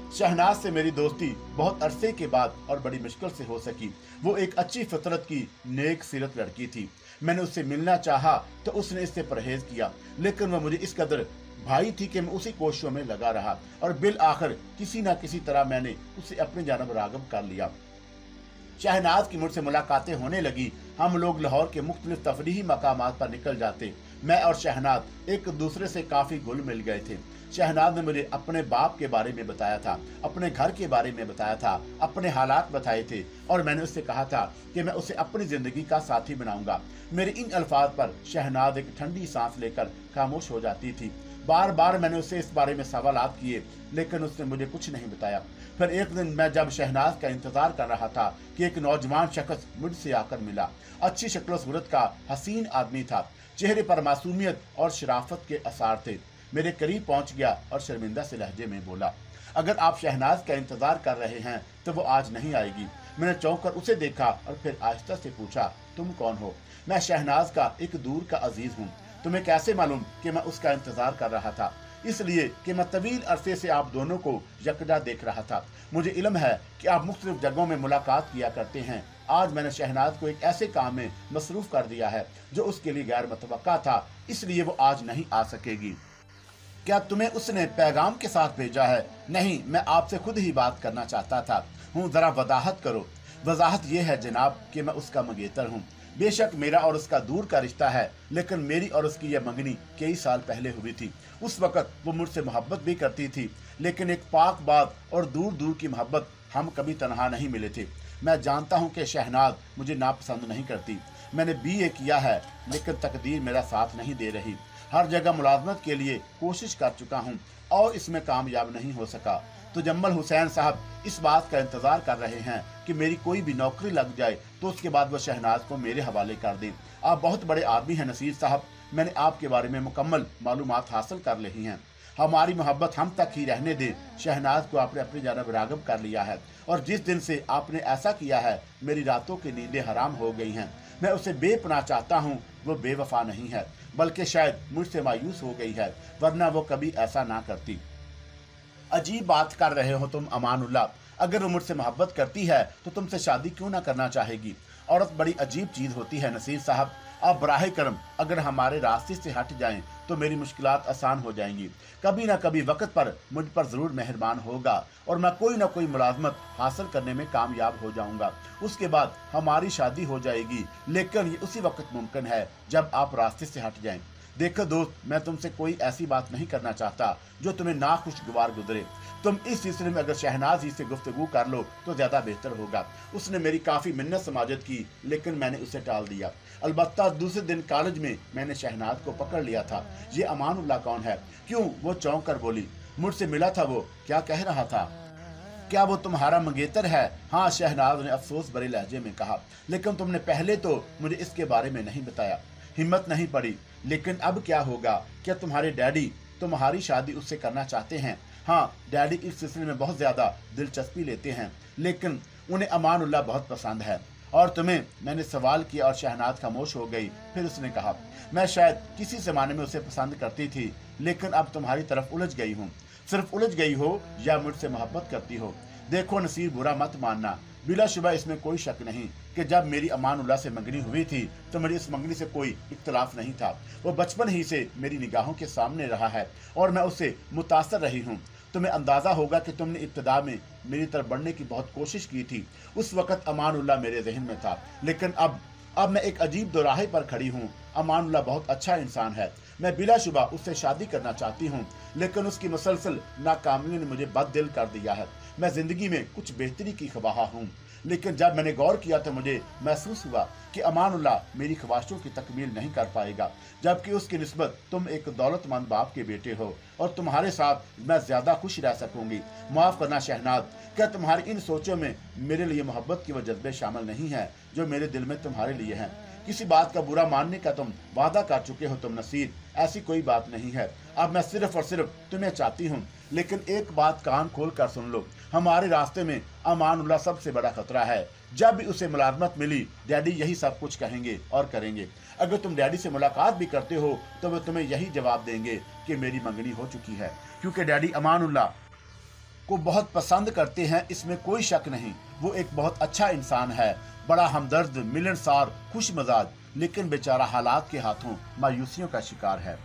[SPEAKER 1] शहनाज से मेरी दोस्ती बहुत अरसे के बाद और बड़ी मुश्किल से हो सकी। वो एक अच्छी फितरत की नेक सीरत लड़की थी। मैंने उससे मिलना चाहा तो उसने इससे परहेज किया, लेकिन वह मुझे इस कदर भाई थी कि मैं उसी कोशिशों में लगा रहा और बिल आखिर किसी न किसी तरह मैंने उसे अपनी जानब राग़िब कर लिया। शहनाज की मुझसे मुलाकातें होने लगी। हम लोग लाहौर के मुख्तलिफ तफरीही मकामात पर निकल जाते। मैं और शहनाज एक दूसरे से काफी घुल मिल गए थे। शहनाज ने मुझे अपने बाप के बारे में बताया था, अपने घर के बारे में बताया था, अपने हालात बताए थे और मैंने उससे कहा था कि मैं उसे अपनी जिंदगी का साथी बनाऊंगा। मेरे इन अल्फाज पर शहनाज एक ठंडी सांस लेकर खामोश हो जाती थी। बार बार मैंने उससे इस बारे में सवालात किए, लेकिन उसने मुझे कुछ नहीं बताया। फिर एक दिन मैं जब शहनाज का इंतजार कर रहा था कि एक नौजवान शख्स मुझसे आकर मिला। अच्छी शक्ल सूरत का हसीन आदमी था। चेहरे पर मासूमियत और शराफत के आसार थे। मेरे करीब पहुंच गया और शर्मिंदा से लहजे में बोला, अगर आप शहनाज का इंतजार कर रहे हैं तो वो आज नहीं आएगी। मैंने चौंक कर उसे देखा और फिर आहिस्ता से पूछा, तुम कौन हो? मैं शहनाज का एक दूर का अजीज हूँ। तुम्हें कैसे मालूम कि मैं उसका इंतजार कर रहा था? इसलिए कि मैं तवील अरसे से आप दोनों को यकजा देख रहा था। मुझे इल्म है कि आप मुख्तलिफ जगहों में मुलाकात किया करते हैं। आज मैंने शहनाज को एक ऐसे काम में मसरूफ कर दिया है जो उसके लिए गैर मुतवक्का था, इसलिए वो आज नहीं आ सकेगी। क्या तुम्हें उसने पैगाम के साथ भेजा है? नहीं, मैं आपसे खुद ही बात करना चाहता था। हूँ, जरा वजाहत करो। वजाहत यह है जनाब कि मैं उसका मंगेतर हूँ। बेशक मेरा और उसका दूर का रिश्ता है, लेकिन मेरी और उसकी यह मंगनी कई साल पहले हुई थी। उस वक़्त वो मुझसे मोहब्बत भी करती थी, लेकिन एक पाक बात और दूर दूर की मोहब्बत, हम कभी तनहा नहीं मिले थे। मैं जानता हूँ कि शहनाज मुझे नापसंद नहीं करती। मैंने BA किया है, लेकिन तकदीर मेरा साथ नहीं दे रही। हर जगह मुलाजमत के लिए कोशिश कर चुका हूँ और इसमें कामयाब नहीं हो सका। तो जम्मल हुसैन साहब इस बात का इंतज़ार कर रहे हैं कि मेरी कोई भी नौकरी लग जाए तो उसके बाद वह शहनाज को मेरे हवाले कर दें। आप बहुत बड़े आदमी हैं नसीर साहब, मैंने आपके बारे में मुकम्मल मालूमात हासिल कर ली हैं। हमारी मोहब्बत हम तक ही रहने दें। शहनाज को आपने अपनी जानब राग़िब कर लिया है, और जिस दिन से आपने ऐसा किया है मेरी रातों की नींदें हराम हो गई हैं। मैं उसे बेपनाह चाहता हूँ। वो बेवफा नहीं है, बल्कि शायद मुझसे मायूस हो गई है, वरना वो कभी ऐसा ना करती। अजीब बात कर रहे हो तुम अमानुल्लाह। अगर वो मुझसे मोहब्बत करती है तो तुमसे शादी क्यों ना करना चाहेगी? औरत बड़ी अजीब चीज़ होती है नसीर साहब। आप बराह करम अगर हमारे रास्ते से हट जाएं तो मेरी मुश्किलात आसान हो जाएंगी। कभी ना कभी वक्त पर मुझ पर ज़रूर मेहरबान होगा और मैं कोई ना कोई मुलाजमत हासिल करने में कामयाब हो जाऊंगा। उसके बाद हमारी शादी हो जाएगी, लेकिन ये उसी वक्त मुमकिन है जब आप रास्ते से हट जाएं। देखो दोस्त, मैं तुमसे कोई ऐसी बात नहीं करना चाहता जो तुम्हें नाखुशगवार गुजरे। तुम इस सिलसिले में अगर शहनाज ही से गुफ्तगू कर लो तो ज़्यादा बेहतर होगा। उसने मेरी काफ़ी मिन्नत समाजत की, लेकिन मैंने उसे टाल दिया। अलबत्ता दूसरे दिन कॉलेज में मैंने शहनाज को पकड़ लिया था। ये अमानुल्लाह कौन है? क्यों? वो चौंक कर बोली। मुझसे मिला था वो, क्या कह रहा था? क्या वो तुम्हारा मंगेतर है? हाँ, शहनाज ने अफसोस भरे लहजे में कहा, लेकिन तुमने पहले तो मुझे इसके बारे में नहीं बताया। हिम्मत नहीं पड़ी। लेकिन अब क्या होगा? क्या तुम्हारे डैडी तुम्हारी शादी उससे करना चाहते हैं? हाँ, डैडी इस सिलसिले में बहुत ज़्यादा दिलचस्पी लेते हैं, लेकिन उन्हें अमानुल्लाह बहुत पसंद है। और तुम्हें? मैंने सवाल किया और शहनाज खामोश हो गई। फिर उसने कहा, मैं शायद किसी ज़माने में उसे पसंद करती थी, लेकिन अब तुम्हारी तरफ उलझ गई हूँ। सिर्फ उलझ गई हो या मुझसे मोहब्बत करती हो? देखो नसीर, बुरा मत मानना। बिलाशुबा इसमें कोई शक नहीं कि जब मेरी अमानुल्लाह से मंगनी हुई थी तो मेरी इस मंगनी से कोई इख्तलाफ नहीं था। वो बचपन ही से मेरी निगाहों के सामने रहा है और मैं उससे मुतासर रही हूँ। तुम्हें अंदाज़ा होगा कि तुमने इब्तिदा में मेरी तरफ बढ़ने की बहुत कोशिश की थी। उस वक़्त अमानुल्लाह मेरे जहन में था, लेकिन अब मैं एक अजीब दोराहे पर खड़ी हूँ। अमानुल्लाह बहुत अच्छा इंसान है, मैं बिलाशुबा उससे शादी करना चाहती हूँ, लेकिन उसकी मुसलसल नाकामियों ने मुझे बददिल कर दिया है। मैं ज़िंदगी में कुछ बेहतरी की ख्वाहा हूँ, लेकिन जब मैंने गौर किया तो मुझे महसूस हुआ कि अमानुल्लाह मेरी ख्वाहिशों की तकमील नहीं कर पाएगा, जबकि उसकी निस्बत तुम एक दौलतमंद बाप के बेटे हो और तुम्हारे साथ मैं ज़्यादा खुश रह सकूंगी। माफ़ करना शहनाज, क्या तुम्हारी इन सोचों में मेरे लिए मोहब्बत के वो जज्बे शामिल नहीं हैं जो मेरे दिल में तुम्हारे लिए हैं? किसी बात का बुरा मानने का तुम वादा कर चुके हो तुम नसीर, ऐसी कोई बात नहीं है। अब मैं सिर्फ और सिर्फ तुम्हें चाहती हूँ, लेकिन एक बात कान खोल कर सुन लो। हमारे रास्ते में अमानुल्लाह सबसे बड़ा खतरा है। जब भी उसे मुलाजमत मिली, डैडी यही सब कुछ कहेंगे और करेंगे। अगर तुम डैडी से मुलाकात भी करते हो तो वे तुम्हें यही जवाब देंगे कि मेरी मंगनी हो चुकी है, क्योंकि डैडी अमानुल्लाह को बहुत पसंद करते हैं, इसमें कोई शक नहीं। वो एक बहुत अच्छा इंसान है, बड़ा हमदर्द, मिलनसार, खुश मजाज, लेकिन बेचारा हालात के हाथों मायूसियों का शिकार है।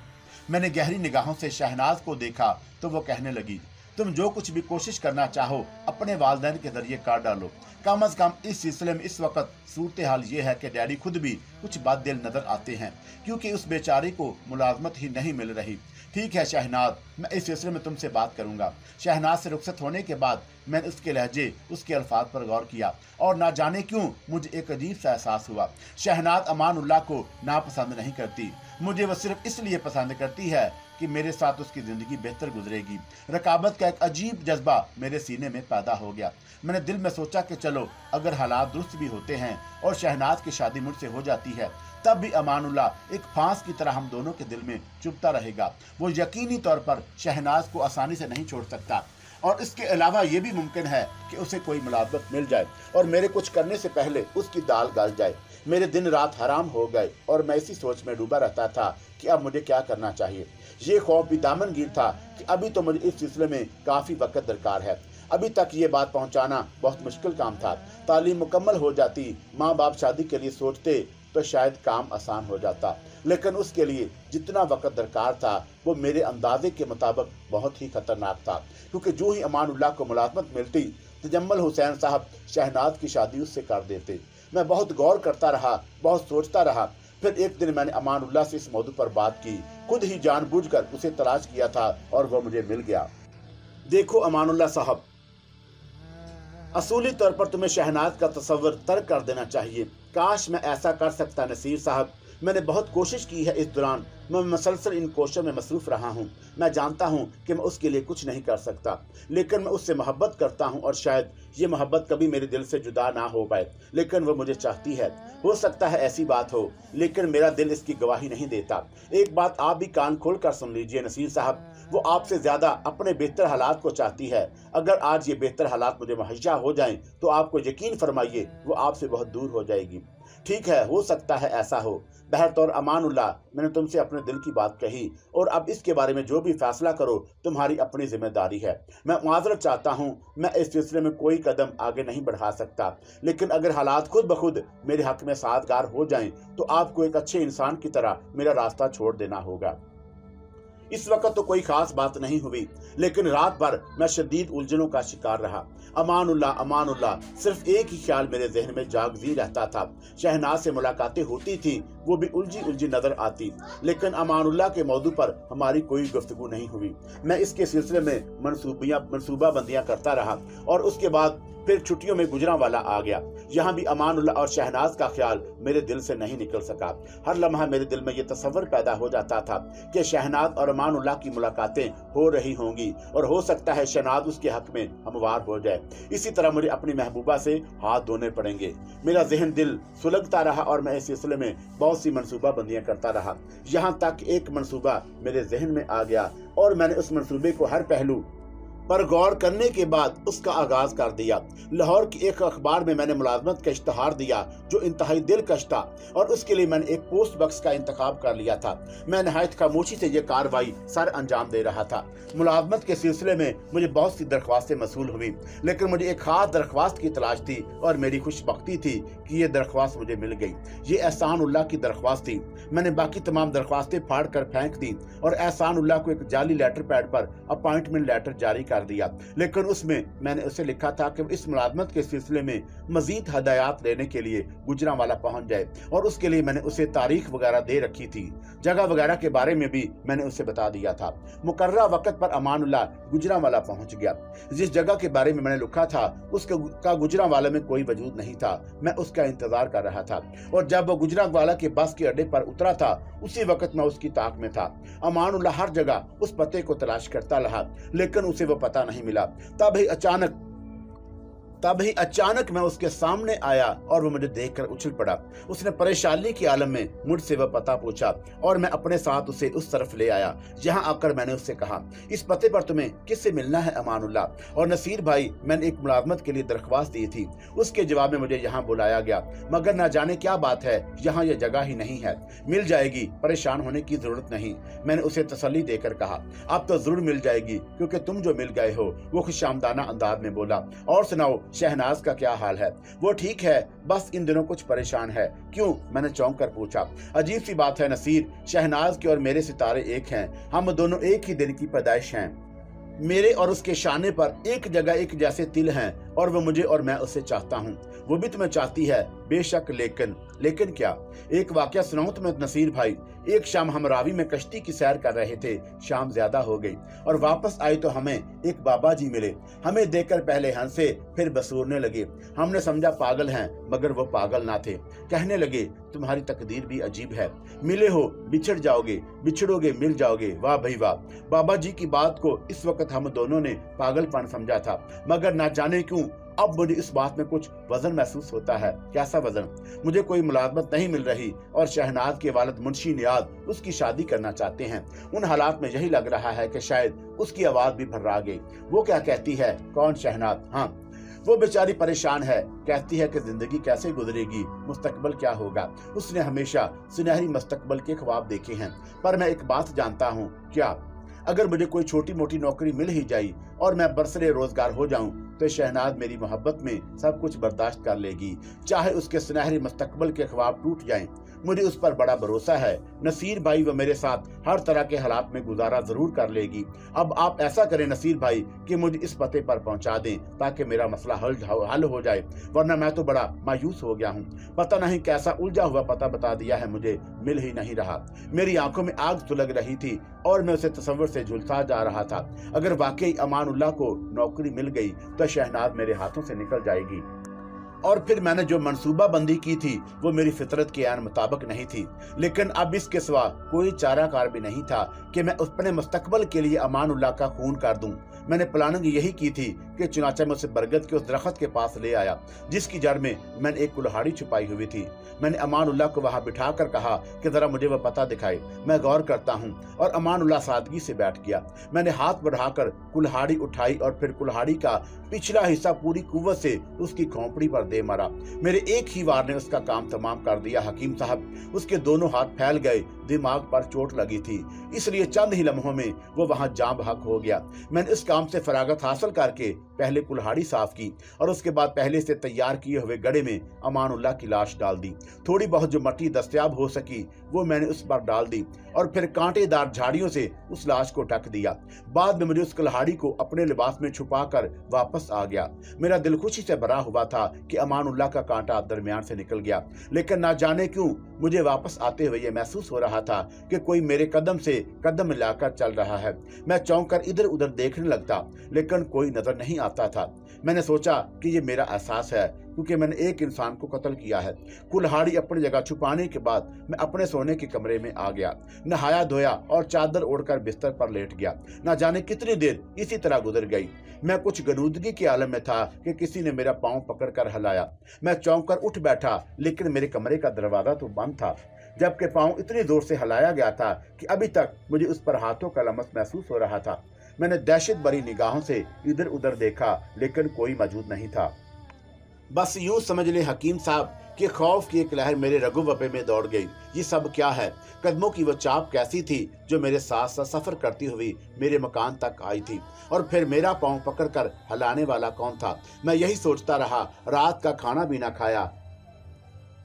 [SPEAKER 1] मैंने गहरी निगाहों से शहनाज को देखा तो वो कहने लगी, तुम जो कुछ भी कोशिश करना चाहो अपने वालिदैन के जरिए कर डालो। कम अज कम इस सिलसिले में इस वक्त सूरत हाल ये है कि डैडी खुद भी कुछ बात-दिल नजर आते हैं, क्योंकि उस बेचारे को मुलाजमत ही नहीं मिल रही। ठीक है शहनाज, मैं इस सिलसिले में तुमसे बात करूंगा। शहनाज से रुखसत होने के बाद मैंने उसके लहजे, उसके अल्फाज पर गौर किया और ना जाने क्यों मुझे एक अजीब सा एहसास हुआ। शहनाज अमानुल्लाह को नापसंद नहीं करती, मुझे वह सिर्फ इसलिए पसंद करती है कि मेरे साथ उसकी ज़िंदगी बेहतर गुजरेगी। रकाबत का एक अजीब जज्बा मेरे सीने में पैदा हो गया। मैंने दिल में सोचा कि चलो अगर हालात दुरुस्त भी होते हैं और शहनाज की शादी मुझसे हो जाती है, तब भी अमानुल्लाह एक फांस की तरह हम दोनों के दिल में चुभता रहेगा। वो यकीनी तौर पर शहनाज को आसानी से नहीं छोड़ सकता, और इसके अलावा ये भी मुमकिन है कि उसे कोई मुलाजमत मिल जाए और मेरे कुछ करने से पहले उसकी दाल गल जाए। मेरे दिन रात हराम हो गए और मैं इसी सोच में डूबा रहता था कि अब मुझे क्या करना चाहिए। ये खौफ भी दामनगीर था कि अभी तो मुझे इस सिलसिले में काफ़ी वक्त दरकार है। अभी तक ये बात पहुंचाना बहुत मुश्किल काम था। तालीम मुकम्मल हो जाती, माँ बाप शादी के लिए सोचते तो शायद काम आसान हो जाता, लेकिन उसके लिए जितना वक्त दरकार था वो मेरे अंदाजे के मुताबिक बहुत ही खतरनाक था, क्योंकि जो ही अमानुल्लाह को मुलाजमत मिलती तजम्मुल हुसैन साहब शहनाज की शादी उससे कर देते। मैं बहुत गौर करता रहा, बहुत सोचता रहा। फिर एक दिन मैंने अमानुल्लाह से इस मौजू पर बात की, खुद ही जानबूझकर उसे तलाश किया था और वह मुझे मिल गया। देखो अमानुल्लाह साहब, असूली तौर पर तुम्हें शहनाज का तस्वर तर्क कर देना चाहिए। काश मैं ऐसा कर सकता नसीर साहब। मैंने बहुत कोशिश की है, इस दौरान मैं मसलसल इन कोशिशों में मसरूफ़ रहा हूँ। मैं जानता हूँ कि मैं उसके लिए कुछ नहीं कर सकता, लेकिन मैं उससे मोहब्बत करता हूँ और शायद ये मोहब्बत कभी मेरे दिल से जुदा ना हो पाए, लेकिन वह मुझे चाहती है। हो सकता है ऐसी बात हो, लेकिन मेरा दिल इसकी गवाही नहीं देता। एक बात आप भी कान खोल कर सुन लीजिए नसीर साहब, वो आपसे ज़्यादा अपने बेहतर हालात को चाहती है। अगर आज ये बेहतर हालात मुझे मुहैया हो जाएं, तो आपको यकीन फरमाइए वो आपसे बहुत दूर हो जाएगी। ठीक है, हो सकता है ऐसा हो। बहरतौर अमानुल्लाह, मैंने तुमसे अपने दिल की बात कही और अब इसके बारे में जो भी फैसला करो तुम्हारी अपनी जिम्मेदारी है। मैं माजरत चाहता हूँ, मैं इस सिलसिले में कोई कदम आगे नहीं बढ़ा सकता, लेकिन अगर हालात खुद ब खुद मेरे हक में साजगार हो जाएं, तो आपको एक अच्छे इंसान की तरह मेरा रास्ता छोड़ देना होगा। इस वक्त तो कोई खास बात नहीं हुई, लेकिन रात भर मैं शदीद उलझनों का शिकार रहा। अमानुल्लाह अमानुल्लाह, सिर्फ एक ही ख्याल मेरे जहन में जागजी रहता था। शहनाज से मुलाकातें होती थी, वो भी उलझी उलझी नजर आती, लेकिन अमानुल्लाह के मौजू पर हमारी कोई गुफ्तगू नहीं हुई। मैं इसके सिलसिले में मनसूबाबंदियां करता रहा और उसके बाद फिर छुट्टियों में गुजरांवाला आ गया। यहाँ भी अमानुल्लाह और शहनाज का ख्याल मेरे दिल से नहीं निकल सका। हर लम्हा मेरे दिल में ये तस्वर पैदा हो जाता था कि शहनाज और अमानुल्लाह की मुलाकातें हो रही होंगी और हो सकता है शहनाज उसके हक में हमवार हो जाए। इसी तरह मुझे अपनी महबूबा से हाथ धोने पड़ेंगे। मेरा जहन दिल सुलगता रहा और मैं इस सिलसिले में बहुत सी मनसूबाबंदियां करता रहा। यहाँ तक एक मनसूबा मेरे जहन में आ गया और मैंने उस मनसूबे को हर पहलू पर गौर करने के बाद उसका आगाज कर दिया। लाहौर की एक अखबार में मैंने मुलाजमत का इश्तहार दिया जो इंतहाई दिलकश था और उसके लिए मैंने एक पोस्ट बॉक्स का इंतखाब कर लिया था। मैं नहायत खामोशी से यह कार्रवाई सर अंजाम दे रहा था। मुलाजमत के सिलसिले में मुझे बहुत सी दरख्वास्तें मसूल हुई, लेकिन मुझे एक खास दरख्वास्त की तलाश थी और मेरी खुशबख्ती थी कि यह दरख्वास्त मुझे मिल गई। ये एहसानुल्लाह की दरख्वास्त थी। मैंने बाकी तमाम दरख्वास्तें फाड़ कर फेंक दी और एहसानुल्लाह को एक जाली लेटर पैड पर अपॉइंटमेंट लेटर जारी कर दिया, लेकिन उसमें मैंने उसे लिखा था कि इस मुलाजमत के सिलसिले में मजीद हदायत लेने के लिए गुजरांवाला पहुंच जाए और उसके लिए मैंने उसे तारीख वगैरह दे रखी थी। जगह वगैरह के बारे में भी मैंने उसे बता दिया था। मुकर्ररा वक्त पर अमानुल्लाह गुजरांवाला पहुंच गया। जिस जगह के बारे में मैंने लिखा था उसका गुजरांवाला में कोई वजूद नहीं था। मैं उसका इंतजार कर रहा था और जब वो गुजरांवाला के बस के अड्डे पर उतरा था उसी वक्त मैं उसकी ताक में था। अमानुल्लाह हर जगह उस पते को तलाश करता रहा, लेकिन उसे वो पता नहीं मिला। तभी अचानक मैं उसके सामने आया और वो मुझे देखकर उछल पड़ा। उसने परेशानी के आलम में मुझसे वह पता पूछा और मैं अपने साथ उसे उस तरफ ले आया। यहाँ आकर मैंने उससे कहा, इस पते पर तुम्हें किससे मिलना है अमानुल्लाह? और नसीर भाई, मैंने एक मुलाजमत के लिए दरख्वास्त दी थी, उसके जवाब में मुझे यहाँ बुलाया गया, मगर ना जाने क्या बात है, यहाँ यह जगह ही नहीं है। मिल जाएगी, परेशान होने की जरूरत नहीं। मैंने उसे तसल्ली देकर कहा, अब तो जरूर मिल जाएगी, क्योंकि तुम जो मिल गए हो। वो खुशामदाना अंदाज में बोला, और सुनाओ शहनाज का क्या हाल है? वो ठीक है, बस इन दिनों कुछ परेशान है। क्यों? मैंने चौंक कर पूछा। अजीब सी बात है नसीर, शहनाज के और मेरे सितारे एक हैं। हम दोनों एक ही दिन की पैदाइश हैं। मेरे और उसके शाने पर एक जगह एक जैसे तिल हैं और वो मुझे और मैं उसे चाहता हूँ। वो भी तुम्हें चाहती है बेशक, लेकिन क्या? एक वाकया सुनाऊं तुम्हें नसीर भाई। एक शाम हम रावी में कश्ती की सैर कर रहे थे। शाम ज्यादा हो गई और वापस आए तो हमें एक बाबा जी मिले। हमें देखकर पहले हंसे, फिर बसूरने लगे। हमने समझा पागल हैं, मगर वो पागल ना थे। कहने लगे, तुम्हारी तकदीर भी अजीब है, मिले हो बिछड़ जाओगे, बिछड़ोगे मिल जाओगे। वाह भाई वाह। बाबा जी की बात को इस वक्त हम दोनों ने पागलपन समझा था, मगर ना जाने क्यों अब मुझे इस बात में कुछ वजन महसूस होता है। कैसा वजन? मुझे कोई मुलाजमत नहीं मिल रही और शहनाज के वालिद मुंशी नियाज उसकी शादी करना चाहते हैं। उन हालात में यही लग रहा है कि शायद उसकी आवाज भी भर्रा गई। वो क्या कहती है? कौन शहनाज? हाँ, वो बेचारी परेशान है। कहती है कि जिंदगी कैसे गुजरेगी, मुस्तकबल क्या होगा। उसने हमेशा सुनहरी मुस्तकबल के ख्वाब देखे हैं। पर मैं एक बात जानता हूँ। क्या? अगर मुझे कोई छोटी मोटी नौकरी मिल ही जाई और मैं बरसरे रोजगार हो जाऊं तो शहनाज मेरी मोहब्बत में सब कुछ बर्दाश्त कर लेगी, चाहे उसके सुनहरे मुस्तकबल के ख्वाब टूट जाएं। मुझे उस पर बड़ा भरोसा है। नसीर भाई वो मेरे साथ हर तरह के हालात में गुजारा जरूर कर लेगी। अब आप ऐसा करें नसीर भाई कि मुझे इस पते पर पहुंचा दें ताकि मेरा मसला हल हो जाए, वरना मैं तो बड़ा मायूस हो गया हूँ। पता नहीं कैसा उलझा हुआ पता बता दिया है, मुझे मिल ही नहीं रहा। मेरी आंखों में आग सुलग रही थी और मैं उसे तसव्वुर से झुलसा जा रहा था। अगर वाकई अमानुल्लाह को नौकरी मिल गई तो शहनाज मेरे हाथों से निकल जाएगी, और फिर मैंने जो मंसूबा बंदी की थी वो मेरी फितरत के आन मुताबिक नहीं थी। लेकिन अब इसके सिवा कोई चाराकार भी नहीं था कि मैं अपने मुस्तकबल के लिए अमानुल्लाह का खून कर दूं। मैंने प्लानिंग यही की थी कि चुनाचा मैं उसे बरगद के उस दरख्त के पास ले आया जिसकी जड़ में मैंने एक कुल्हाड़ी छुपाई हुई थी। मैंने अमानुल्लाह को वहां बिठाकर कहा कि जरा मुझे वह पता दिखाए, मैं गौर करता हूँ। और अमानुल्लाह सादगी से बैठ गया। मैंने हाथ बढ़ाकर कुल्हाड़ी उठाई और फिर कुल्हाड़ी का पिछला हिस्सा पूरी कुव्वत से उसकी खोपड़ी पर दे मारा। मेरे एक ही वार ने उसका काम तमाम कर दिया। हकीम साहब, उसके दोनों हाथ फैल गए, दिमाग पर चोट लगी थी, इसलिए चंद ही लम्हों में वो वहां जाँ बहक हो गया। मैंने इस काम से फरागत हासिल करके पहले कुल्हाड़ी साफ की और उसके बाद पहले से तैयार किए हुए गड्ढे में अमानुल्लाह की लाश डाल दी। थोड़ी बहुत जो मट्टी दस्तयाब हो सकी वो मैंने उस पर डाल दी और फिर कांटेदार झाड़ियों से उस लाश को ढक दिया। बाद में मुझे उस कुल्हाड़ी को अपने लिबास में छुपाकर वापस आ गया। मेरा दिल खुशी से भरा हुआ था कि अमानुल्लाह का कांटा दरमियान से निकल गया, लेकिन ना जाने क्यों मुझे वापस आते हुए यह महसूस हो रहा था कि कोई मेरे कदम से कदम मिलाकर चल रहा है। मैं चौंक कर इधर उधर देखने लगता, लेकिन कोई नजर नहीं आता था। मैंने सोचा कि ये मेरा एहसास है क्योंकि मैंने एक इंसान को कत्ल किया है। कुल्हाड़ी अपनी जगह छुपाने के बाद मैं अपने सोने के कमरे में आ गया, नहाया धोया और चादर ओढ़कर बिस्तर पर लेट गया। न जाने कितनी देर इसी तरह गुजर गई। मैं कुछ गनूदगी के आलम में था कि किसी ने मेरा पांव पकड़कर हिलाया। मैं चौंक कर उठ बैठा, लेकिन मेरे कमरे का दरवाजा तो बंद था, जबकि पांव इतनी जोर से हिलाया गया था कि अभी तक मुझे उस पर हाथों का लमस महसूस हो रहा था। मैंने दहशत भरी निगाहों से इधर उधर देखा, लेकिन कोई मौजूद नहीं था। बस यूं समझ ले हकीम साहब कि खौफ की एक लहर मेरे रगुवपे में दौड़ गई। ये सब क्या है? कदमों की वो चाप कैसी थी जो मेरे साथ साथ सफर करती हुई मेरे मकान तक आई थी? और फिर मेरा पांव पकड़कर हिलाने वाला कौन था? मैं यही सोचता रहा। रात का खाना भी ना खाया,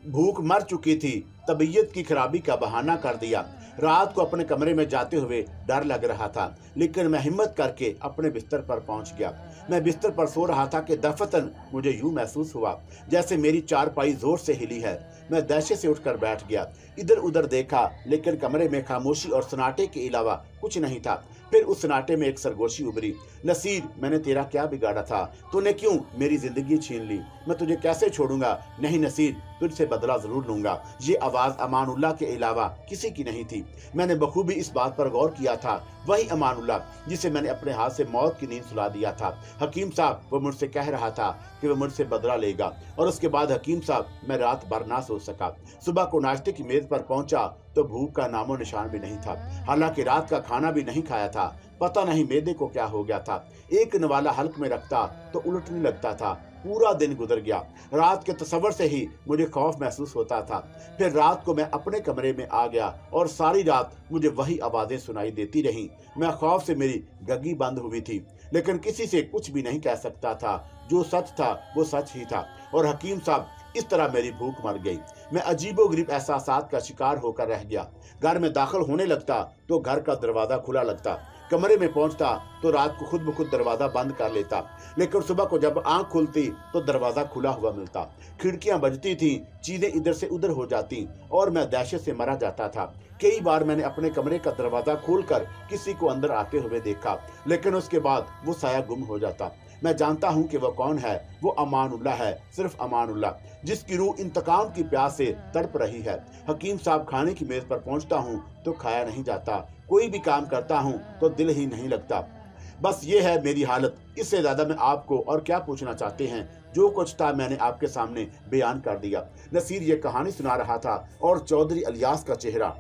[SPEAKER 1] भूख मर चुकी थी, तबीयत की खराबी का बहाना कर दिया। रात को अपने कमरे में जाते हुए डर लग रहा था, लेकिन मैं हिम्मत करके अपने बिस्तर पर पहुंच गया। मैं बिस्तर पर सो रहा था कि दफतन मुझे यूं महसूस हुआ जैसे मेरी चारपाई जोर से हिली है। मैं दहशत से उठकर बैठ गया, इधर उधर देखा, लेकिन कमरे में खामोशी और सन्नाटे के अलावा कुछ नहीं था। फिर उस सन्नाटे में एक सरगोशी उभरी। नसीर, मैंने तेरा क्या बिगाड़ा था? तूने क्यों मेरी जिंदगी छीन ली? मैं तुझे कैसे छोड़ूंगा? नहीं नसीर, तुझसे बदला जरूर लूंगा। ये आवाज अमानुल्लाह के अलावा किसी की नहीं थी। मैंने बखूबी इस बात पर गौर किया था, वही अमानुल्लाह जिसे मैंने अपने हाथ से मौत की नींद सुला दिया था। हकीम साहब, वो मुझसे कह रहा था कि वह मुझसे बदला लेगा। और उसके बाद हकीम साहब, मैं रात भर ना सो सका। सुबह को नाश्ते की मेज पर पहुंचा तो भूख का नामो निशान भी नहीं था। हालांकि रात का खाना भी नहीं खाया था। पता नहीं मेदे को क्या हो गया था। एक नवाला हल्क में रखता तो उलटने लगता था। पूरा दिन गुजर गया। रात के तस्वर से ही मुझे खौफ महसूस होता था। फिर रात को मैं अपने कमरे में आ गया और सारी रात मुझे वही आवाजें सुनाई देती रहीं। मैं खौफ से मेरी गग्गी बंद हुई थी, लेकिन किसी से कुछ भी नहीं कह सकता था। जो सच था वो सच ही था। और हकीम साहब, इस तरह मेरी भूख मर गई। मैं अजीबोगरीब एहसासात का शिकार होकर रह गया। घर में दाखिल होने लगता तो घर का दरवाजा खुला लगता। कमरे में पहुंचता तो रात को खुद ब खुद दरवाजा बंद कर लेता, लेकिन सुबह को जब आंख खुलती तो दरवाजा खुला हुआ मिलता। खिड़कियां बजती थीं, चीजें इधर से उधर हो जाती और मैं दहशत से मरा जाता था। कई बार मैंने अपने कमरे का दरवाजा खोलकर किसी को अंदर आते हुए देखा, लेकिन उसके बाद वो साया गुम हो जाता। मैं जानता हूं कि वह कौन है। वो अमानुल्लाह है, सिर्फ अमानुल्लाह, जिसकी रूह इंतकाम की प्यास से तड़प रही है। हकीम साहब, खाने की मेज पर पहुंचता हूं तो खाया नहीं जाता। कोई भी काम करता हूं तो दिल ही नहीं लगता। बस ये है मेरी हालत। इससे ज्यादा मैं आपको और क्या पूछना चाहते हैं? जो कुछ था मैंने आपके सामने बयान कर दिया। नसीर ये कहानी सुना रहा था और चौधरी इलियास का चेहरा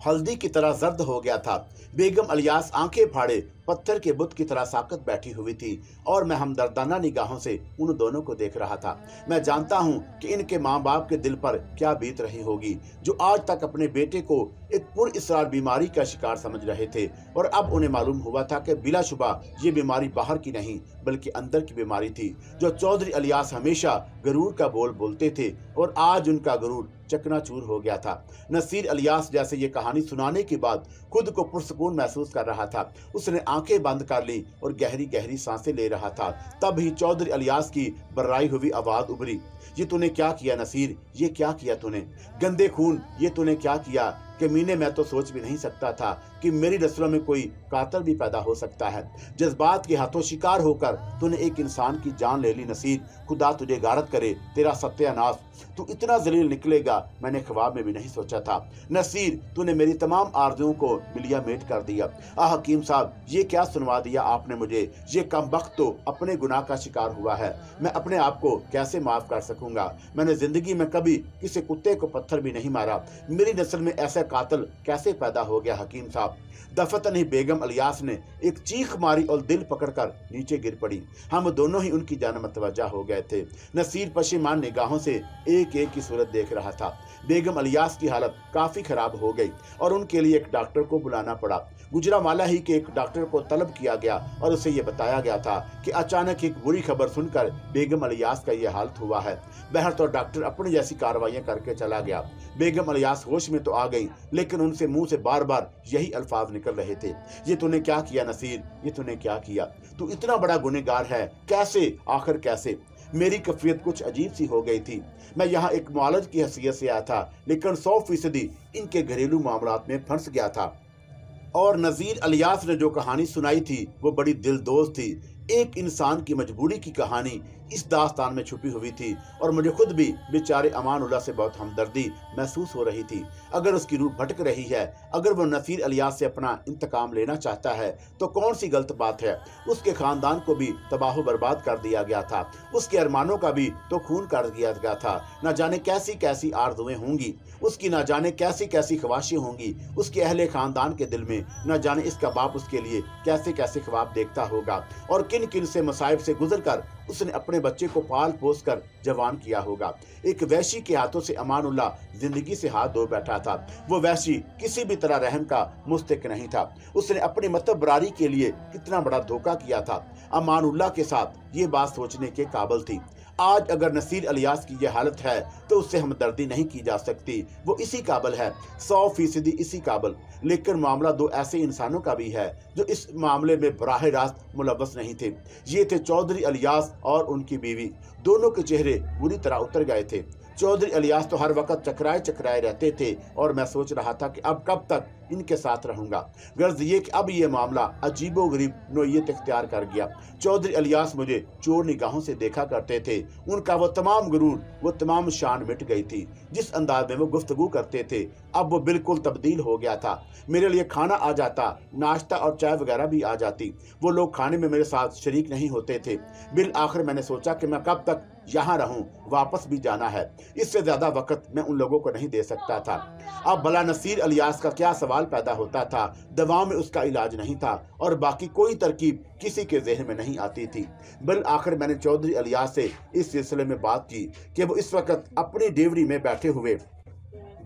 [SPEAKER 1] हल्दी की तरह जर्द हो गया था। बेगम अलियास आंखें फाड़े पत्थर के बुत की तरह साकत बैठी हुई थी और मैं हमदर्दाना निगाहों से उन दोनों को देख रहा था। मैं जानता हूं कि इनके माँ बाप के दिल पर क्या बीत रही होगी, जो आज तक अपने बेटे को एक पुरअसरार बीमारी का शिकार समझ रहे थे और अब उन्हें मालूम हुआ था कि बिलाशुबा ये बीमारी बाहर की नहीं बल्कि अंदर की बीमारी थी। जो चौधरी अलियास हमेशा गरूर का बोल बोलते थे और आज उनका गरूर चकनाचूर हो गया था। नसीर अलियास जैसे ये कहानी सुनाने के बाद खुद को पुरसुकून महसूस कर रहा था। उसने आंखें बंद कर ली और गहरी गहरी सांसें ले रहा था। तब ही चौधरी अलियास की बर्राई हुई आवाज उभरी, ये तूने क्या किया नसीर, ये क्या किया तूने, गंदे खून, ये तूने क्या किया। कमीने, मैं तो सोच भी नहीं सकता था कि मेरी नस्लों में कोई कातिल भी पैदा हो सकता है। जज्बात के हाथों शिकार होकर तूने एक इंसान की जान ले ली नसीर, खुदा तुझे गारत करे, तेरा सत्यानाश। तू इतना जलील निकलेगा मैंने ख्वाब में भी नहीं सोचा था। नसीर, तूने मेरी तमाम आरज़ुओं को मिलिया मेट कर दिया। हकीम साहब, ये क्या सुनवा दिया आपने मुझे, ये कमबख्त तो अपने गुनाह का शिकार हुआ है। मैं अपने आप को कैसे माफ कर सकूंगा। मैंने जिंदगी में कभी किसी कुत्ते को पत्थर भी नहीं मारा। मेरी नस्ल में ऐसा कातिल कैसे पैदा हो गया हकीम साहब। दफतन ही बेगम अलियास ने एक चीख मारी और दिल पकड़कर नीचे गिर पड़ी। हम दोनों ही उनकी जानब मतवज्जा हो गए थे। नसीर पशेमान निगाहों से एक एक की सूरत देख रहा था। बेगम अलियास की हालत काफी खराब हो गई और उनके लिए एक डॉक्टर को बुलाना पड़ा। गुजरावाला ही के एक डॉक्टर को तलब किया गया और उसे यह बताया गया था कि अचानक एक बुरी खबर सुनकर बेगम अलियास का यह हालत हुआ है। बहर तो डॉक्टर अपनी जैसी कार्रवाइयां करके चला गया। बेगम अलियास होश में तो आ गई, लेकिन उनसे मुंह से बार बार यही अल्फाज निकल रहे थे, ये तूने क्या किया नसीर, ये तूने क्या किया। तू इतना बड़ा गुनहगार है, कैसे, आखिर कैसे। मेरी कैफियत कुछ अजीब सी हो गई थी। मैं यहाँ एक मुआलिज की हैसियत से आया था, लेकिन 100% इनके घरेलू मामलात में फंस गया था। और नज़ीर अलियास ने जो कहानी सुनाई थी वो बड़ी दिलदोज़ थी। एक इंसान की मजबूरी की कहानी इस दास्तान में छुपी हुई थी और मुझे खुद भी बेचारे अमानुल्लाह से बहुत हमदर्दी महसूस हो रही थी। अगर उसकी रूह भटक रही है, अगर वो नसीर अलियास से अपना इंतकाम लेना चाहता है तो कौन सी गलत बात है। उसके खानदान को भी तबाह बर्बाद कर दिया गया था, उसके अरमानों का भी तो खून कर दिया गया था। न जाने कैसी कैसी आरज़ुएं होंगी उसकी, न जाने कैसी कैसी ख्वाहिशें होंगी उसके अहले खानदान के दिल में। न जाने इसका बाप उसके लिए कैसे कैसे ख्वाब देखता होगा और किन किन से मसाइब से गुजर कर उसने अपने बच्चे को पाल पोस कर जवान किया होगा। एक वैशी के हाथों से अमानुल्लाह जिंदगी से हाथ धो बैठा था। वो वैशी किसी भी तरह रहम का मुस्तहिक नहीं था। उसने अपनी मतबरारी के लिए कितना बड़ा धोखा किया था, अमानुल्लाह के साथ ये बात सोचने के काबिल थी। आज अगर नसीर अलियास की यह हालत है तो उससे हमदर्दी नहीं की जा सकती। वो इसी काबिल है, 100% इसी काबिल। लेकिन मामला दो ऐसे इंसानों का भी है जो इस मामले में बराह रास्त मुलव्वस नहीं थे। ये थे चौधरी अलियास और उनकी बीवी। दोनों के चेहरे बुरी तरह उतर गए थे। चौधरी अलियास तो हर वक्त चकराए चकराए रहते थे और मैं सोच रहा था कि अब कब तक इनके साथ रहूंगा। गर्ज ये कि अब ये मामला अजीबो गरीब नोयत इख्तियार कर गया। चौधरी अलियास मुझे चोर निगाहों से देखा करते थे। उनका वो तमाम गुरूर, वो तमाम शान मिट गई थी। जिस अंदाज में वो गुफ्तगू करते थे अब वो बिल्कुल तब्दील हो गया था। मेरे लिए खाना आ जाता, नाश्ता और चाय वगैरह भी आ जाती। वो लोग खाने में मेरे साथ शरीक नहीं होते थे। बिल आखिर मैंने सोचा कि मैं कब तक यहाँ रहूं, वापस भी जाना है। इससे ज्यादा वक्त मैं उन लोगों को नहीं दे सकता था। अब भला नसीर अलियास का क्या सवाल पैदा होता था। दवाओं में उसका इलाज नहीं था और बाकी कोई तरकीब किसी के जहन में नहीं आती थी। बल आखिर मैंने चौधरी अलियास से इस सिलसिले में बात की कि वो इस वक्त अपनी डेवरी में बैठे हुए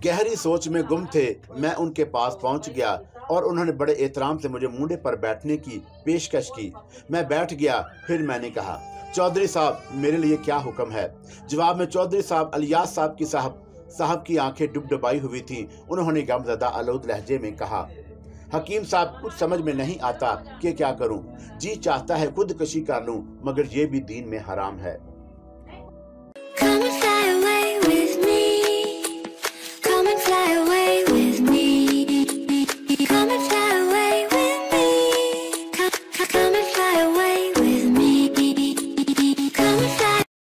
[SPEAKER 1] गहरी सोच में गुम थे। मैं उनके पास पहुंच गया और उन्होंने बड़े एहतराम से मुझे मूंढे पर बैठने की पेशकश की। मैं बैठ गया। फिर मैंने कहा, चौधरी साहब मेरे लिए क्या हुक्म है। जवाब में चौधरी साहब अलियास साहब की आंखें डुबडुबाई हुई थी। उन्होंने गमज़दा आलूद लहजे में कहा, हकीम साहब कुछ समझ में नहीं आता कि क्या करूं। जी चाहता है खुदकशी कर लूं, मगर ये भी दीन में हराम है। Come and fly away with me. Come and fly away with me. Come and fly